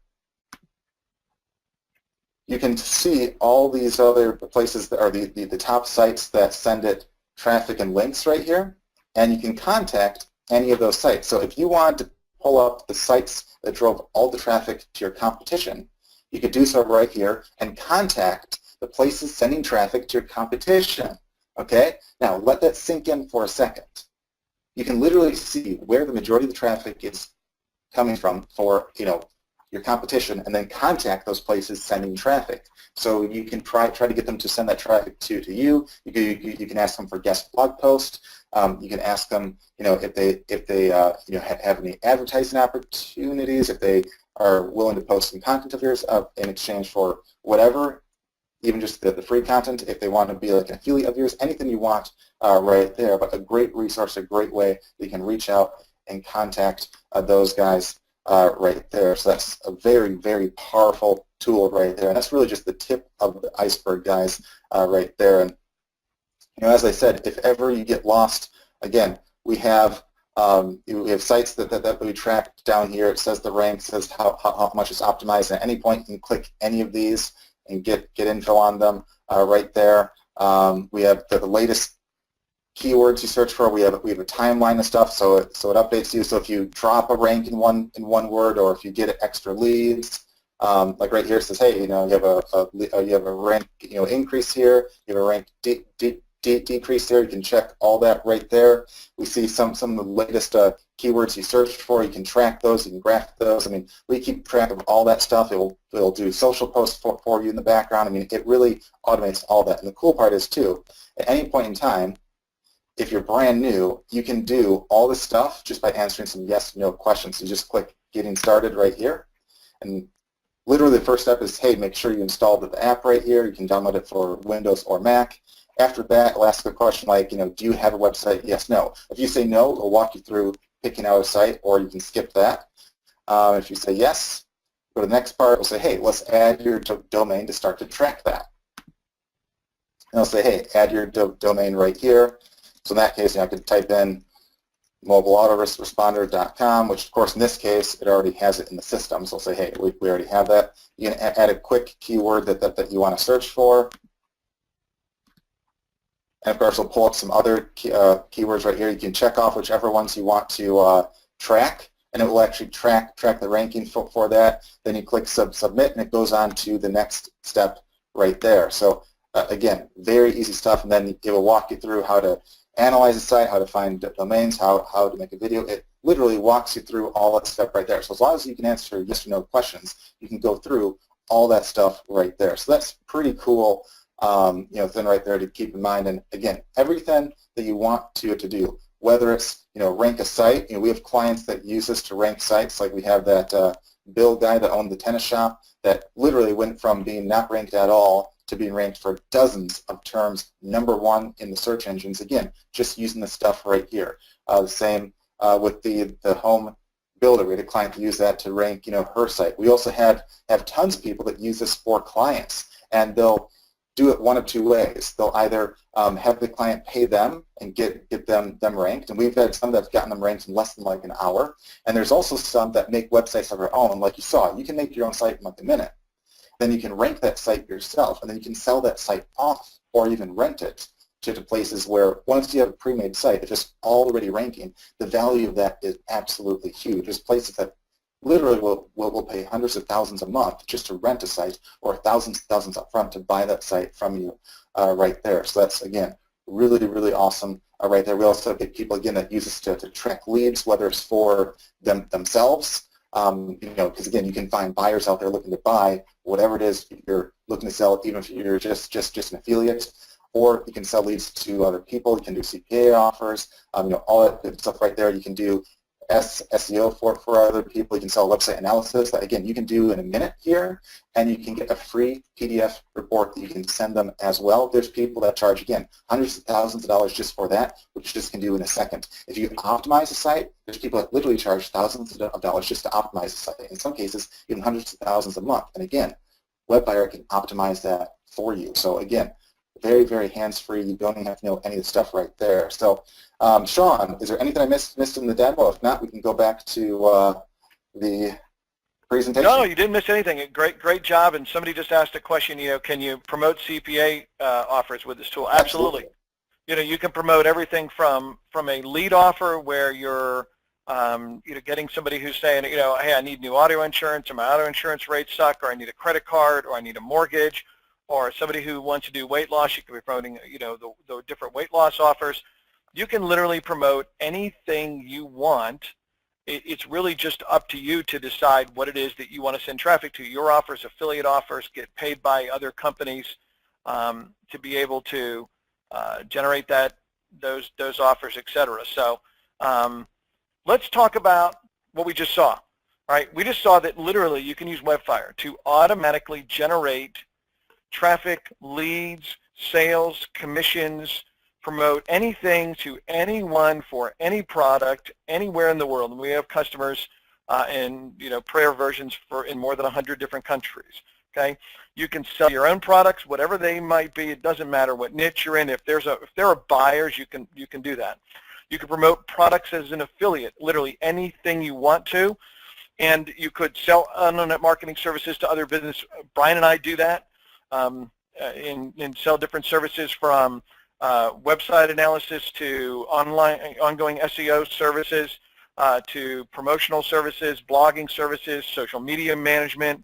you can see all these other places that are the top sites that send it traffic and links right here, and you can contact any of those sites. So if you want to pull up the sites that drove all the traffic to your competition, you could do so right here and contact the places sending traffic to your competition. Okay? Now let that sink in for a second. You can literally see where the majority of the traffic is coming from for your competition, and then contact those places sending traffic. So you can try to get them to send that traffic to you. You can ask them for guest blog posts. You can ask them, if they have any advertising opportunities, if they are willing to post some content of yours in exchange for whatever, even just the free content, if they want to be like an affiliate of yours, anything you want right there. But a great resource, a great way that you can reach out and contact those guys right there. So that's a very, very powerful tool right there. And that's really just the tip of the iceberg, guys, right there. And as I said, if ever you get lost, again, we have sites that we track down here. It says the rank, says how much is optimized. At any point, you can click any of these and get info on them right there. We have the latest keywords you search for. We have a timeline of stuff, so it updates you. So if you drop a rank in one word, or if you get extra leads, like right here it says, hey, you know, you have a rank, you know, increase here, you have a rank decrease there. You can check all that right there. We see some of the latest keywords you searched for. You can track those. You can graph those. I mean, we keep track of all that stuff. It'll do social posts for you in the background. I mean, it really automates all that. And the cool part is too, at any point in time, if you're brand new, you can do all this stuff just by answering some yes/no questions. You just click Getting Started right here, and literally the first step is, hey, make sure you installed the app right here. You can download it for Windows or Mac. After that, it'll ask a question like, you know, do you have a website? Yes, no. If you say no, it'll walk you through picking out a site, or you can skip that. If you say yes, go to the next part. It'll say, hey, let's add your domain to start to track that. And it'll say, hey, add your domain right here. So in that case, you know, I could type in mobileautoresponder.com, which of course in this case it already has it in the system. So I'll say, hey, we already have that. You can add a quick keyword that you want to search for. And of course we'll pull up some other keywords right here. You can check off whichever ones you want to track, and it will actually track the ranking for that. Then you click submit, and it goes on to the next step right there. So again, very easy stuff, and then it will walk you through how to analyze the site, how to find domains, how to make a video. It literally walks you through all that stuff right there. So as long as you can answer yes or no questions, you can go through all that stuff right there. So that's pretty cool, you know, thing right there to keep in mind. And again, everything that you want to do, whether it's, you know, rank a site. You know, we have clients that use this to rank sites. Like we have that Bill guy that owned the tennis shop that literally went from being not ranked at all to being ranked for dozens of terms, #1 in the search engines. Again, just using the stuff right here. The same with the home builder. We had a client use that to rank, you know, her site. We also have tons of people that use this for clients, and they'll do it one of two ways. They'll either have the client pay them and get them ranked, and we've had some that have gotten them ranked in less than like an hour. And there's also some that make websites of their own. Like you saw, you can make your own site in like a minute. Then you can rank that site yourself, and then you can sell that site off or even rent it to places where once you have a pre-made site that's just already ranking, the value of that is absolutely huge. There's places that literally will pay hundreds of thousands a month just to rent a site, or thousands up front to buy that site from you right there. So that's, again, really, really awesome right there. We also get people, again, that use this to track leads, whether it's for themselves, you know, because again, you can find buyers out there looking to buy whatever it is you're looking to sell, even if you're just an affiliate, or you can sell leads to other people. You can do CPA offers, you know, all that good stuff right there. You can do SEO for other people. You can sell website analysis that, again, you can do in a minute here, and you can get a free PDF report that you can send them as well. There's people that charge, again, hundreds of thousands of dollars just for that, which just can do in a second. If you optimize a site, there's people that literally charge thousands of dollars just to optimize a site. In some cases, even hundreds of thousands a month. And again, WebFire can optimize that for you. So again, very, very hands-free. You don't even have to know any of the stuff right there. So, Sean, is there anything I missed in the demo? If not, we can go back to the presentation. No, you didn't miss anything. Great job. And somebody just asked a question, you know, can you promote CPA offers with this tool? Absolutely. You know, you can promote everything from a lead offer where you're you know, getting somebody who's saying, you know, hey, I need new auto insurance, or my auto insurance rates suck, or I need a credit card, or I need a mortgage, or somebody who wants to do weight loss. You could be promoting, you know, the different weight loss offers. You can literally promote anything you want. It's really just up to you to decide what it is that you want to send traffic to. Your offers, affiliate offers, get paid by other companies to be able to generate those offers, etc. So let's talk about what we just saw. All right, we just saw that literally you can use WebFire to automatically generate traffic, leads, sales, commissions, promote anything to anyone for any product anywhere in the world. And we have customers in, you know, prayer versions in more than 100 different countries. Okay, you can sell your own products, whatever they might be. It doesn't matter what niche you're in. If there are buyers, you can do that. You can promote products as an affiliate, literally anything you want to, and you could sell internet marketing services to other business. Brian and I do that. And sell different services from website analysis to ongoing SEO services, to promotional services, blogging services, social media management,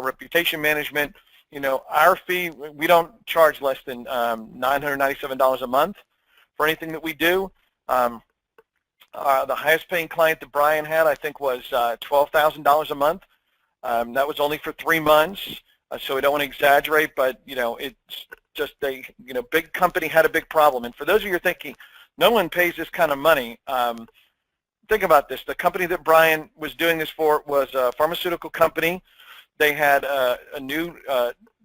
reputation management. You know, our fee, we don't charge less than $997 a month for anything that we do. The highest paying client that Brian had, I think, was $12,000 a month. That was only for 3 months, so we don't want to exaggerate, but, you know, it's just a, you know, big company had a big problem. And for those of you who are thinking, no one pays this kind of money, think about this. The company that Brian was doing this for was a pharmaceutical company. They had a new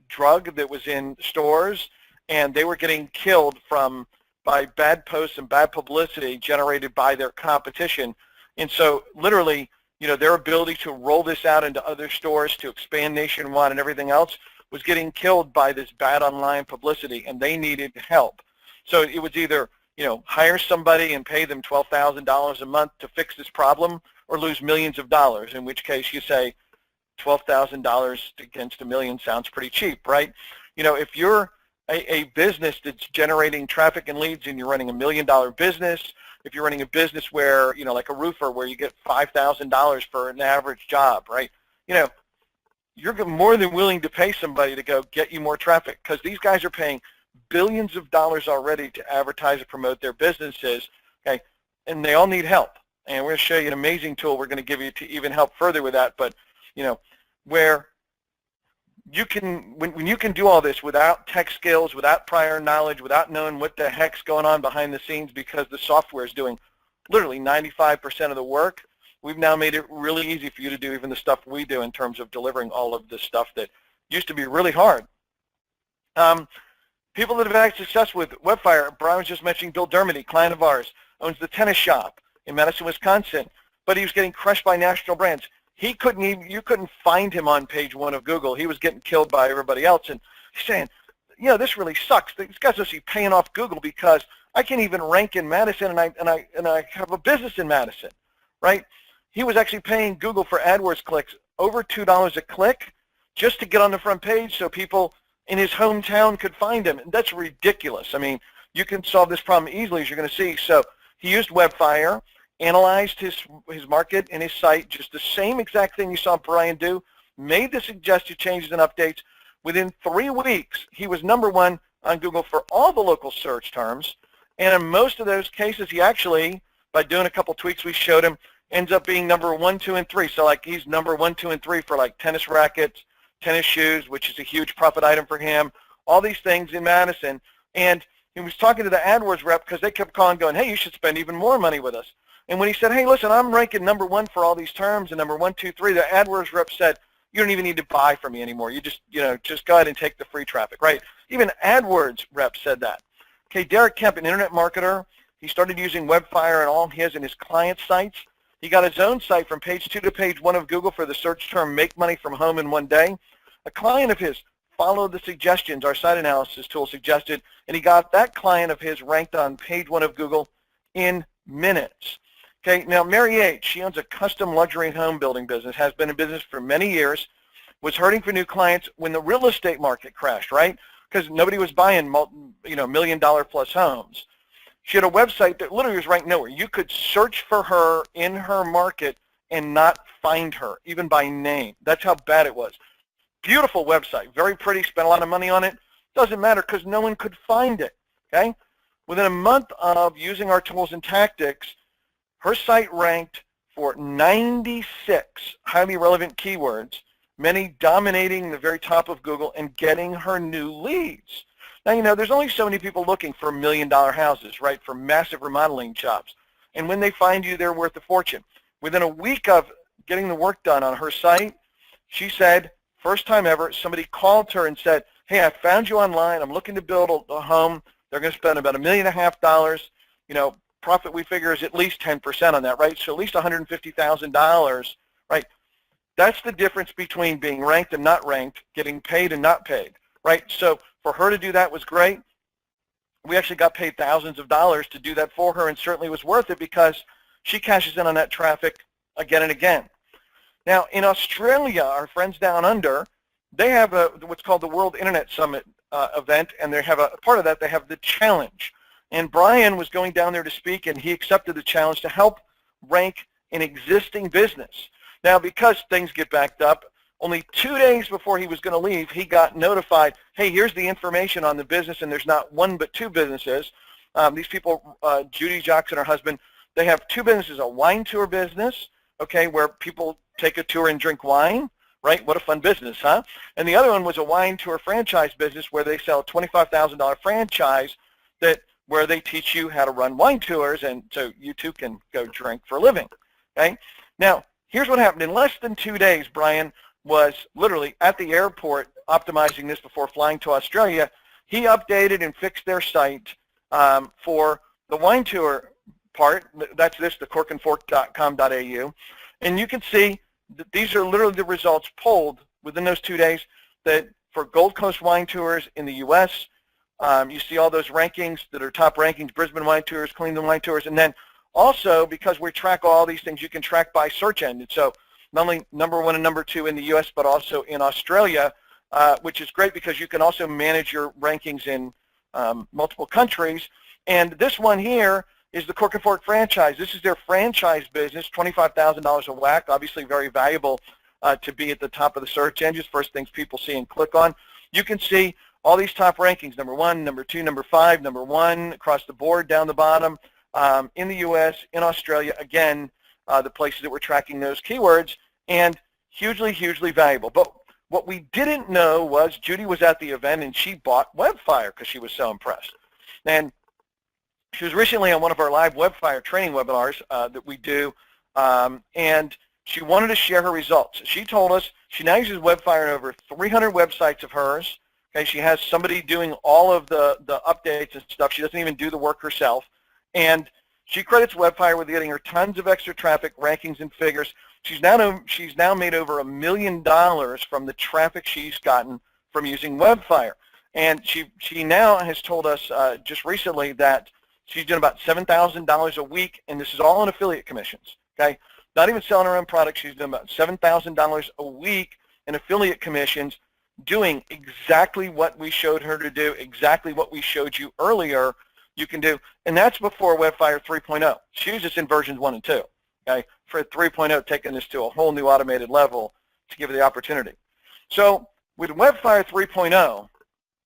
drug that was in stores, and they were getting killed by bad posts and bad publicity generated by their competition. And so literally, you know, their ability to roll this out into other stores, to expand nationwide and everything else, was getting killed by this bad online publicity, and they needed help. So it was either, you know, hire somebody and pay them $12,000 a month to fix this problem, or lose millions of dollars, in which case you say $12,000 against $1 million sounds pretty cheap, right? You know, if you're a business that's generating traffic and leads and you're running $1 million business, if you're running a business where, you know, like a roofer where you get $5,000 for an average job, right? You know, you're more than willing to pay somebody to go get you more traffic, because these guys are paying billions of dollars already to advertise and promote their businesses, okay? And they all need help. And we're going to show you an amazing tool we're going to give you to even help further with that. But, you know, where you can, when you can do all this without tech skills, without prior knowledge, without knowing what the heck's going on behind the scenes, because the software is doing literally 95% of the work, we've now made it really easy for you to do even the stuff we do in terms of delivering all of this stuff that used to be really hard. People that have had success with WebFire, Brian was just mentioning Bill Dermody, client of ours, owns the tennis shop in Madison, Wisconsin, but he was getting crushed by national brands. He couldn't even, you couldn't find him on page 1 of Google. He was getting killed by everybody else. And he's saying, you know, this really sucks. These guys must be paying off Google, because I can't even rank in Madison, and I have a business in Madison, right? He was actually paying Google for AdWords clicks over $2 a click just to get on the front page so people in his hometown could find him. And that's ridiculous. I mean, you can solve this problem easily, as you're going to see. So he used WebFire, analyzed his market and his site, just the same exact thing you saw Brian do, made the suggested changes and updates. Within 3 weeks, he was #1 on Google for all the local search terms. And in most of those cases, he actually, by doing a couple tweaks we showed him, ends up being #1, 2, and 3. So like he's #1, 2, and 3 for like tennis rackets, tennis shoes, which is a huge profit item for him, all these things in Madison. And he was talking to the AdWords rep, because they kept calling going, hey, you should spend even more money with us. And when he said, hey, listen, I'm ranking #1 for all these terms, and #1, 2, 3, the AdWords rep said, you don't even need to buy from me anymore. You just, you know, just go ahead and take the free traffic, right? Even AdWords rep said that. Okay, Derek Kemp, an internet marketer, he started using WebFire and all his and his client sites. He got his own site from page 2 to page 1 of Google for the search term "make money from home in 1 day." A client of his followed the suggestions our site analysis tool suggested, and he got that client of his ranked on page 1 of Google in minutes. Okay, now Mary H., she owns a custom luxury home building business, has been in business for many years, was hurting for new clients when the real estate market crashed, right? Because nobody was buying, you know, $1 million plus homes. She had a website that literally was ranked nowhere. You could search for her in her market and not find her, even by name. That's how bad it was. Beautiful website, very pretty, spent a lot of money on it. Doesn't matter, because no one could find it, okay? Within a month of using our tools and tactics, her site ranked for 96 highly relevant keywords, many dominating the very top of Google and getting her new leads. Now, you know, there's only so many people looking for $1 million houses, right, for massive remodeling jobs. And when they find you, they're worth a fortune. Within a week of getting the work done on her site, she said, first time ever, somebody called her and said, hey, I found you online. I'm looking to build a home. They're going to spend about $1.5 million. You know, profit we figure is at least 10% on that, right? So at least $150,000, right? That's the difference between being ranked and not ranked, getting paid and not paid, right? So for her to do that was great. We actually got paid thousands of dollars to do that for her, and certainly was worth it, because she cashes in on that traffic again and again. Now, in Australia, our friends down under, they have what's called the World Internet Summit event, and they have a part of that. They have the challenge, and Brian was going down there to speak, and he accepted the challenge to help rank an existing business. Now, because things get backed up, only 2 days before he was going to leave, he got notified, hey, here's the information on the business, and there's not one but two businesses. These people, Judy Jocks and her husband, they have two businesses, a wine tour business, okay, where people take a tour and drink wine, right? What a fun business, huh? And the other one was a wine tour franchise business where they sell a $25,000 franchise where they teach you how to run wine tours, and so you too can go drink for a living, okay? Now, here's what happened. In less than 2 days, Brian was literally at the airport optimizing this before flying to Australia. He updated and fixed their site for the wine tour part. That's this, the corkandfork.com.au. And you can see that these are literally the results pulled within those 2 days that for Gold Coast wine tours in the U.S., you see all those rankings that are top rankings, Brisbane wine tours, Cleveland wine tours, and then also because we track all these things, you can track by search engine. So not only number 1 and number 2 in the U.S., but also in Australia, which is great because you can also manage your rankings in multiple countries. And this one here is the Cork and Fork franchise. This is their franchise business, $25,000 a whack, obviously very valuable to be at the top of the search engines, first things people see and click on. You can see all these top rankings, number 1, number 2, number 5, number 1, across the board, down the bottom, in the U.S., in Australia, again, the places that we're tracking those keywords, and hugely, hugely valuable. But what we didn't know was Judy was at the event and she bought WebFire because she was so impressed. And she was recently on one of our live WebFire training webinars that we do, and she wanted to share her results. She told us she now uses WebFire in over 300 websites of hers. Okay, she has somebody doing all of the updates and stuff. She doesn't even do the work herself. And she credits WebFire with getting her tons of extra traffic, rankings, and figures. She's now made over $1 million from the traffic she's gotten from using WebFire. And she now has told us just recently that she's doing about $7,000 a week, and this is all in affiliate commissions, okay? Not even selling her own product. She's doing about $7,000 a week in affiliate commissions, doing exactly what we showed her to do, exactly what we showed you earlier you can do, and that's before WebFire 3.0. She was just in versions 1 and 2, okay? For 3.0, taking this to a whole new automated level to give her the opportunity. So with WebFire 3.0,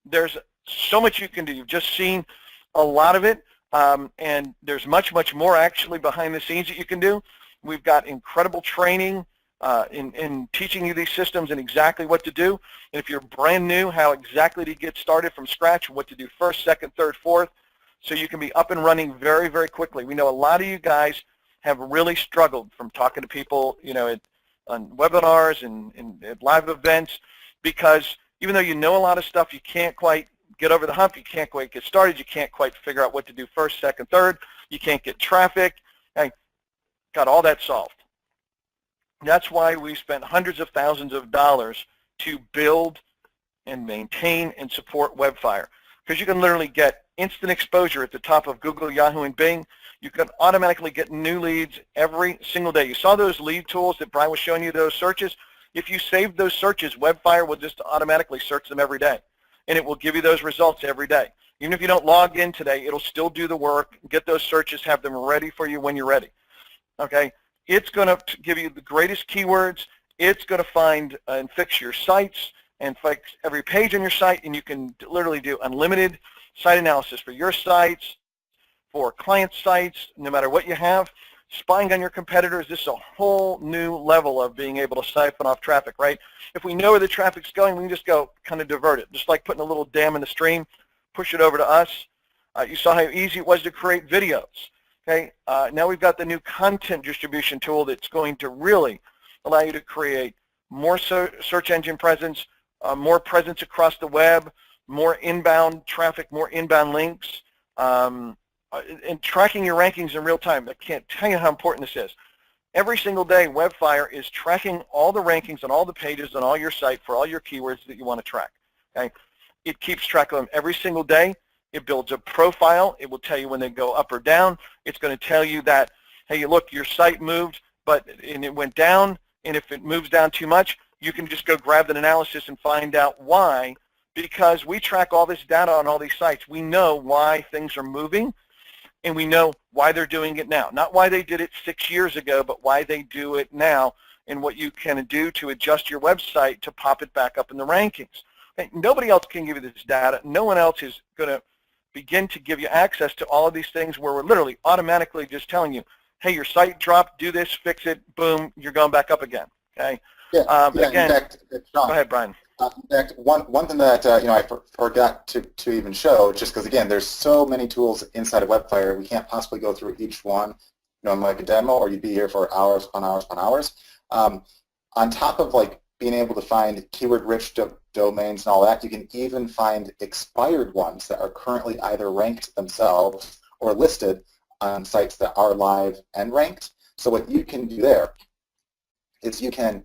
there's so much you can do. You've just seen a lot of it, and there's much, much more actually behind the scenes that you can do. We've got incredible training in teaching you these systems and exactly what to do. And if you're brand new, how exactly to get started from scratch, what to do first, second, third, fourth, so you can be up and running very, very quickly. We know a lot of you guys have really struggled from talking to people, you know, on webinars and at live events, because even though you know a lot of stuff, you can't quite get over the hump, you can't quite get started, you can't quite figure out what to do first, second, third, you can't get traffic. I got all that solved. That's why we spent hundreds of thousands of dollars to build and maintain and support WebFire, because you can literally get instant exposure at the top of Google, Yahoo, and Bing. You can automatically get new leads every single day. You saw those lead tools that Brian was showing you, those searches. If you save those searches, WebFire will just automatically search them every day, and it will give you those results every day. Even if you don't log in today, it'll still do the work, get those searches, have them ready for you when you're ready. Okay? It's going to give you the greatest keywords. It's going to find and fix your sites and fix every page on your site, and you can literally do unlimited site analysis for your sites, for client sites, no matter what you have. Spying on your competitors, this is a whole new level of being able to siphon off traffic, right? If we know where the traffic's going, we can just go kind of divert it, just like putting a little dam in the stream, push it over to us. You saw how easy it was to create videos. Okay, now we've got the new content distribution tool that's going to really allow you to create more search engine presence, more presence across the web, more inbound traffic, more inbound links, and tracking your rankings in real time. I can't tell you how important this is. Every single day, WebFire is tracking all the rankings on all the pages on all your site for all your keywords that you want to track. Okay, it keeps track of them every single day. It builds a profile. It will tell you when they go up or down. It's going to tell you that, hey, look, your site moved, and it went down, and if it moves down too much, you can just go grab an analysis and find out why because we track all this data on all these sites. We know why things are moving, and we know why they're doing it now. Not why they did it 6 years ago, but why they do it now, and what you can do to adjust your website to pop it back up in the rankings. Okay? Nobody else can give you this data. No one else is going to begin to give you access to all of these things where we're literally automatically just telling you, hey, your site dropped, do this, fix it, boom, you're going back up again. Okay. Yeah. Again, in fact, Sean, go ahead, Brian. in fact, one thing that I forgot to even show, just because again, there's so many tools inside of WebFire, we can't possibly go through each one, like a demo, or you'd be here for hours upon hours upon hours. On top of like being able to find keyword-rich domains and all that, you can even find expired ones that are currently either ranked themselves or listed on sites that are live and ranked. So what you can do there is you can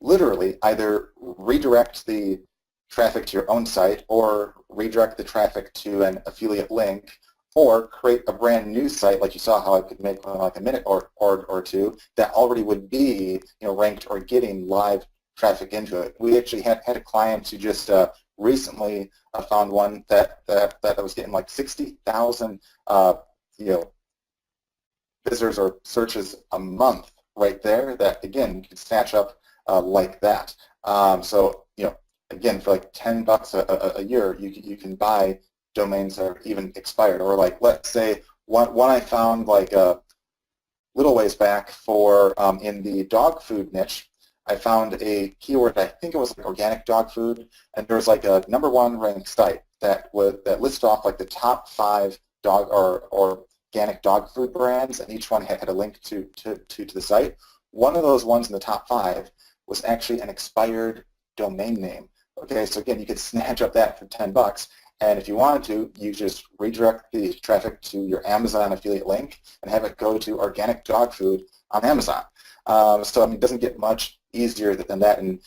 literally either redirect the traffic to your own site or redirect the traffic to an affiliate link, or create a brand new site like you saw how I could make like a minute or two that already would be ranked or getting live traffic into it. We actually had a client who just recently found one that was getting like 60,000 visitors or searches a month right there, that again you can snatch up like that. So again, for like $10 a year, you can buy domains that are even expired. Or like, let's say one I found like a little ways back for in the dog food niche. I found a keyword, I think it was like organic dog food, and there was like a #1 ranked site that listed off like the top 5 dog or organic dog food brands, and each one had a link to the site. One of those ones in the top 5 was actually an expired domain name. Okay, so again, you could snatch up that for $10, and if you wanted to, you just redirect the traffic to your Amazon affiliate link and have it go to organic dog food on Amazon. So I mean, it doesn't get much easier than that, and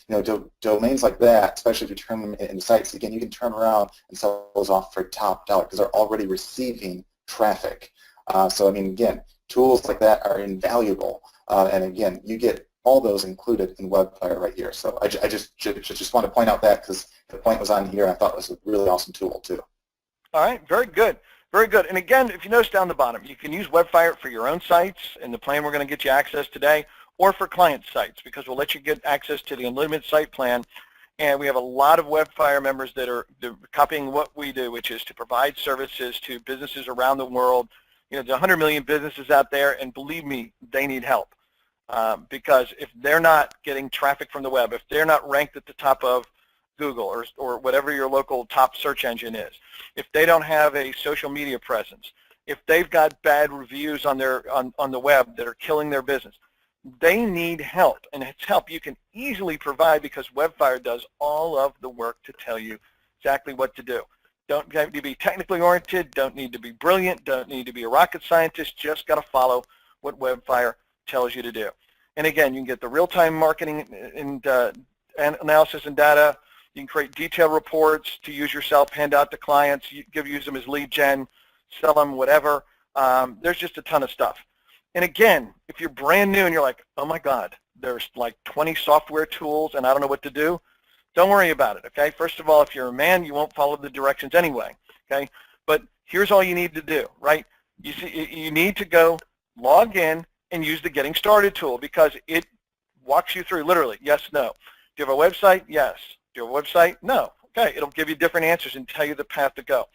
domains like that, especially if you turn them into sites, again, you can turn around and sell those off for top dollar because they're already receiving traffic. So I mean, again, tools like that are invaluable, and again, you get all those included in WebFire right here. So I just want to point out that because the point was on here, and I thought it was a really awesome tool too. All right, very good. Very good. And again, if you notice down the bottom, you can use WebFire for your own sites and the plan we're going to get you access today, or for client sites, because we'll let you get access to the unlimited site plan. And we have a lot of WebFire members that are copying what we do, which is to provide services to businesses around the world. There's 100 million businesses out there, and believe me, they need help. Because if they're not getting traffic from the web, if they're not ranked at the top of Google or whatever your local top search engine is, if they don't have a social media presence, if they've got bad reviews on the web that are killing their business, they need help, and it's help you can easily provide because WebFire does all of the work to tell you exactly what to do. Don't have to be technically oriented, don't need to be brilliant, don't need to be a rocket scientist, just got to follow what WebFire tells you to do. And again, you can get the real-time marketing and analysis and data. You can create detailed reports to use yourself, hand out to clients, use them as lead gen, sell them, whatever. There's just a ton of stuff. And again, if you're brand new and you're like, oh my God, there's like 20 software tools and I don't know what to do, don't worry about it, okay? First of all, if you're a man, you won't follow the directions anyway, okay? But here's all you need to do, right? You need to go log in and use the Getting Started tool because it walks you through literally, yes, no. Do you have a website? Yes. Do you have a website? No. Okay, it'll give you different answers and tell you the path to go.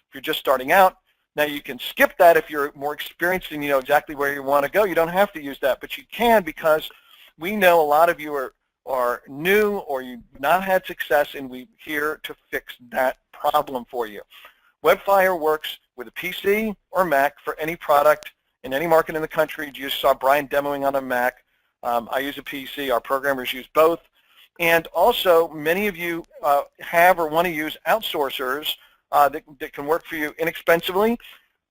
If you're just starting out, now you can skip that if you're more experienced and you know exactly where you want to go. You don't have to use that, but you can because we know a lot of you are new or you've not had success, and we're here to fix that problem for you. WebFire works with a PC or Mac for any product in any market in the country. You just saw Brian demoing on a Mac. I use a PC. Our programmers use both. And also, many of you have or want to use outsourcers that can work for you inexpensively.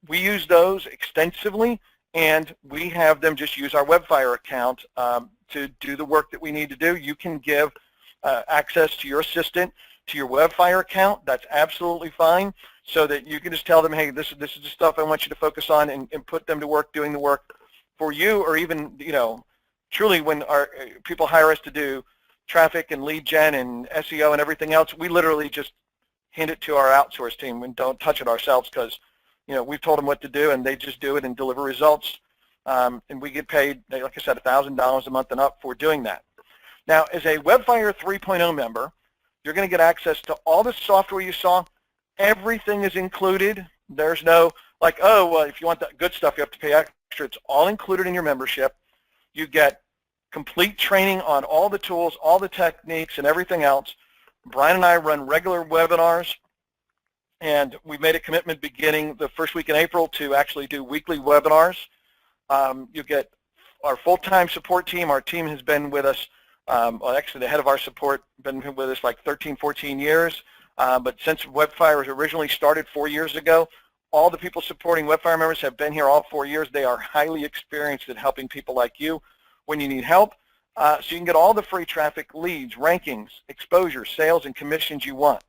We use those extensively, and we have them just use our WebFire account to do the work that we need to do. You can give access to your assistant to your WebFire account. That's absolutely fine, so that you can just tell them, hey, this is the stuff I want you to focus on, and put them to work doing the work for you. Or even, truly when our people hire us to do traffic and lead gen and SEO and everything else, we literally just hand it to our outsource team and don't touch it ourselves because, you know, we've told them what to do and they just do it and deliver results. And we get paid, like I said, $1,000 a month and up for doing that. Now, as a WebFire 3.0 member, you're going to get access to all the software you saw. Everything is included. There's no, like, oh, well, if you want that good stuff, you have to pay extra. It's all included in your membership. You get complete training on all the tools, all the techniques, and everything else. Brian and I run regular webinars, and we've made a commitment beginning the first week in April to actually do weekly webinars. You get our full-time support team. Our team has been with us, well, actually the head of our support been with us like 13, 14 years. But since WebFire was originally started 4 years ago, all the people supporting WebFire members have been here all 4 years. They are highly experienced at helping people like you when you need help. So you can get all the free traffic, leads, rankings, exposure, sales, and commissions you want.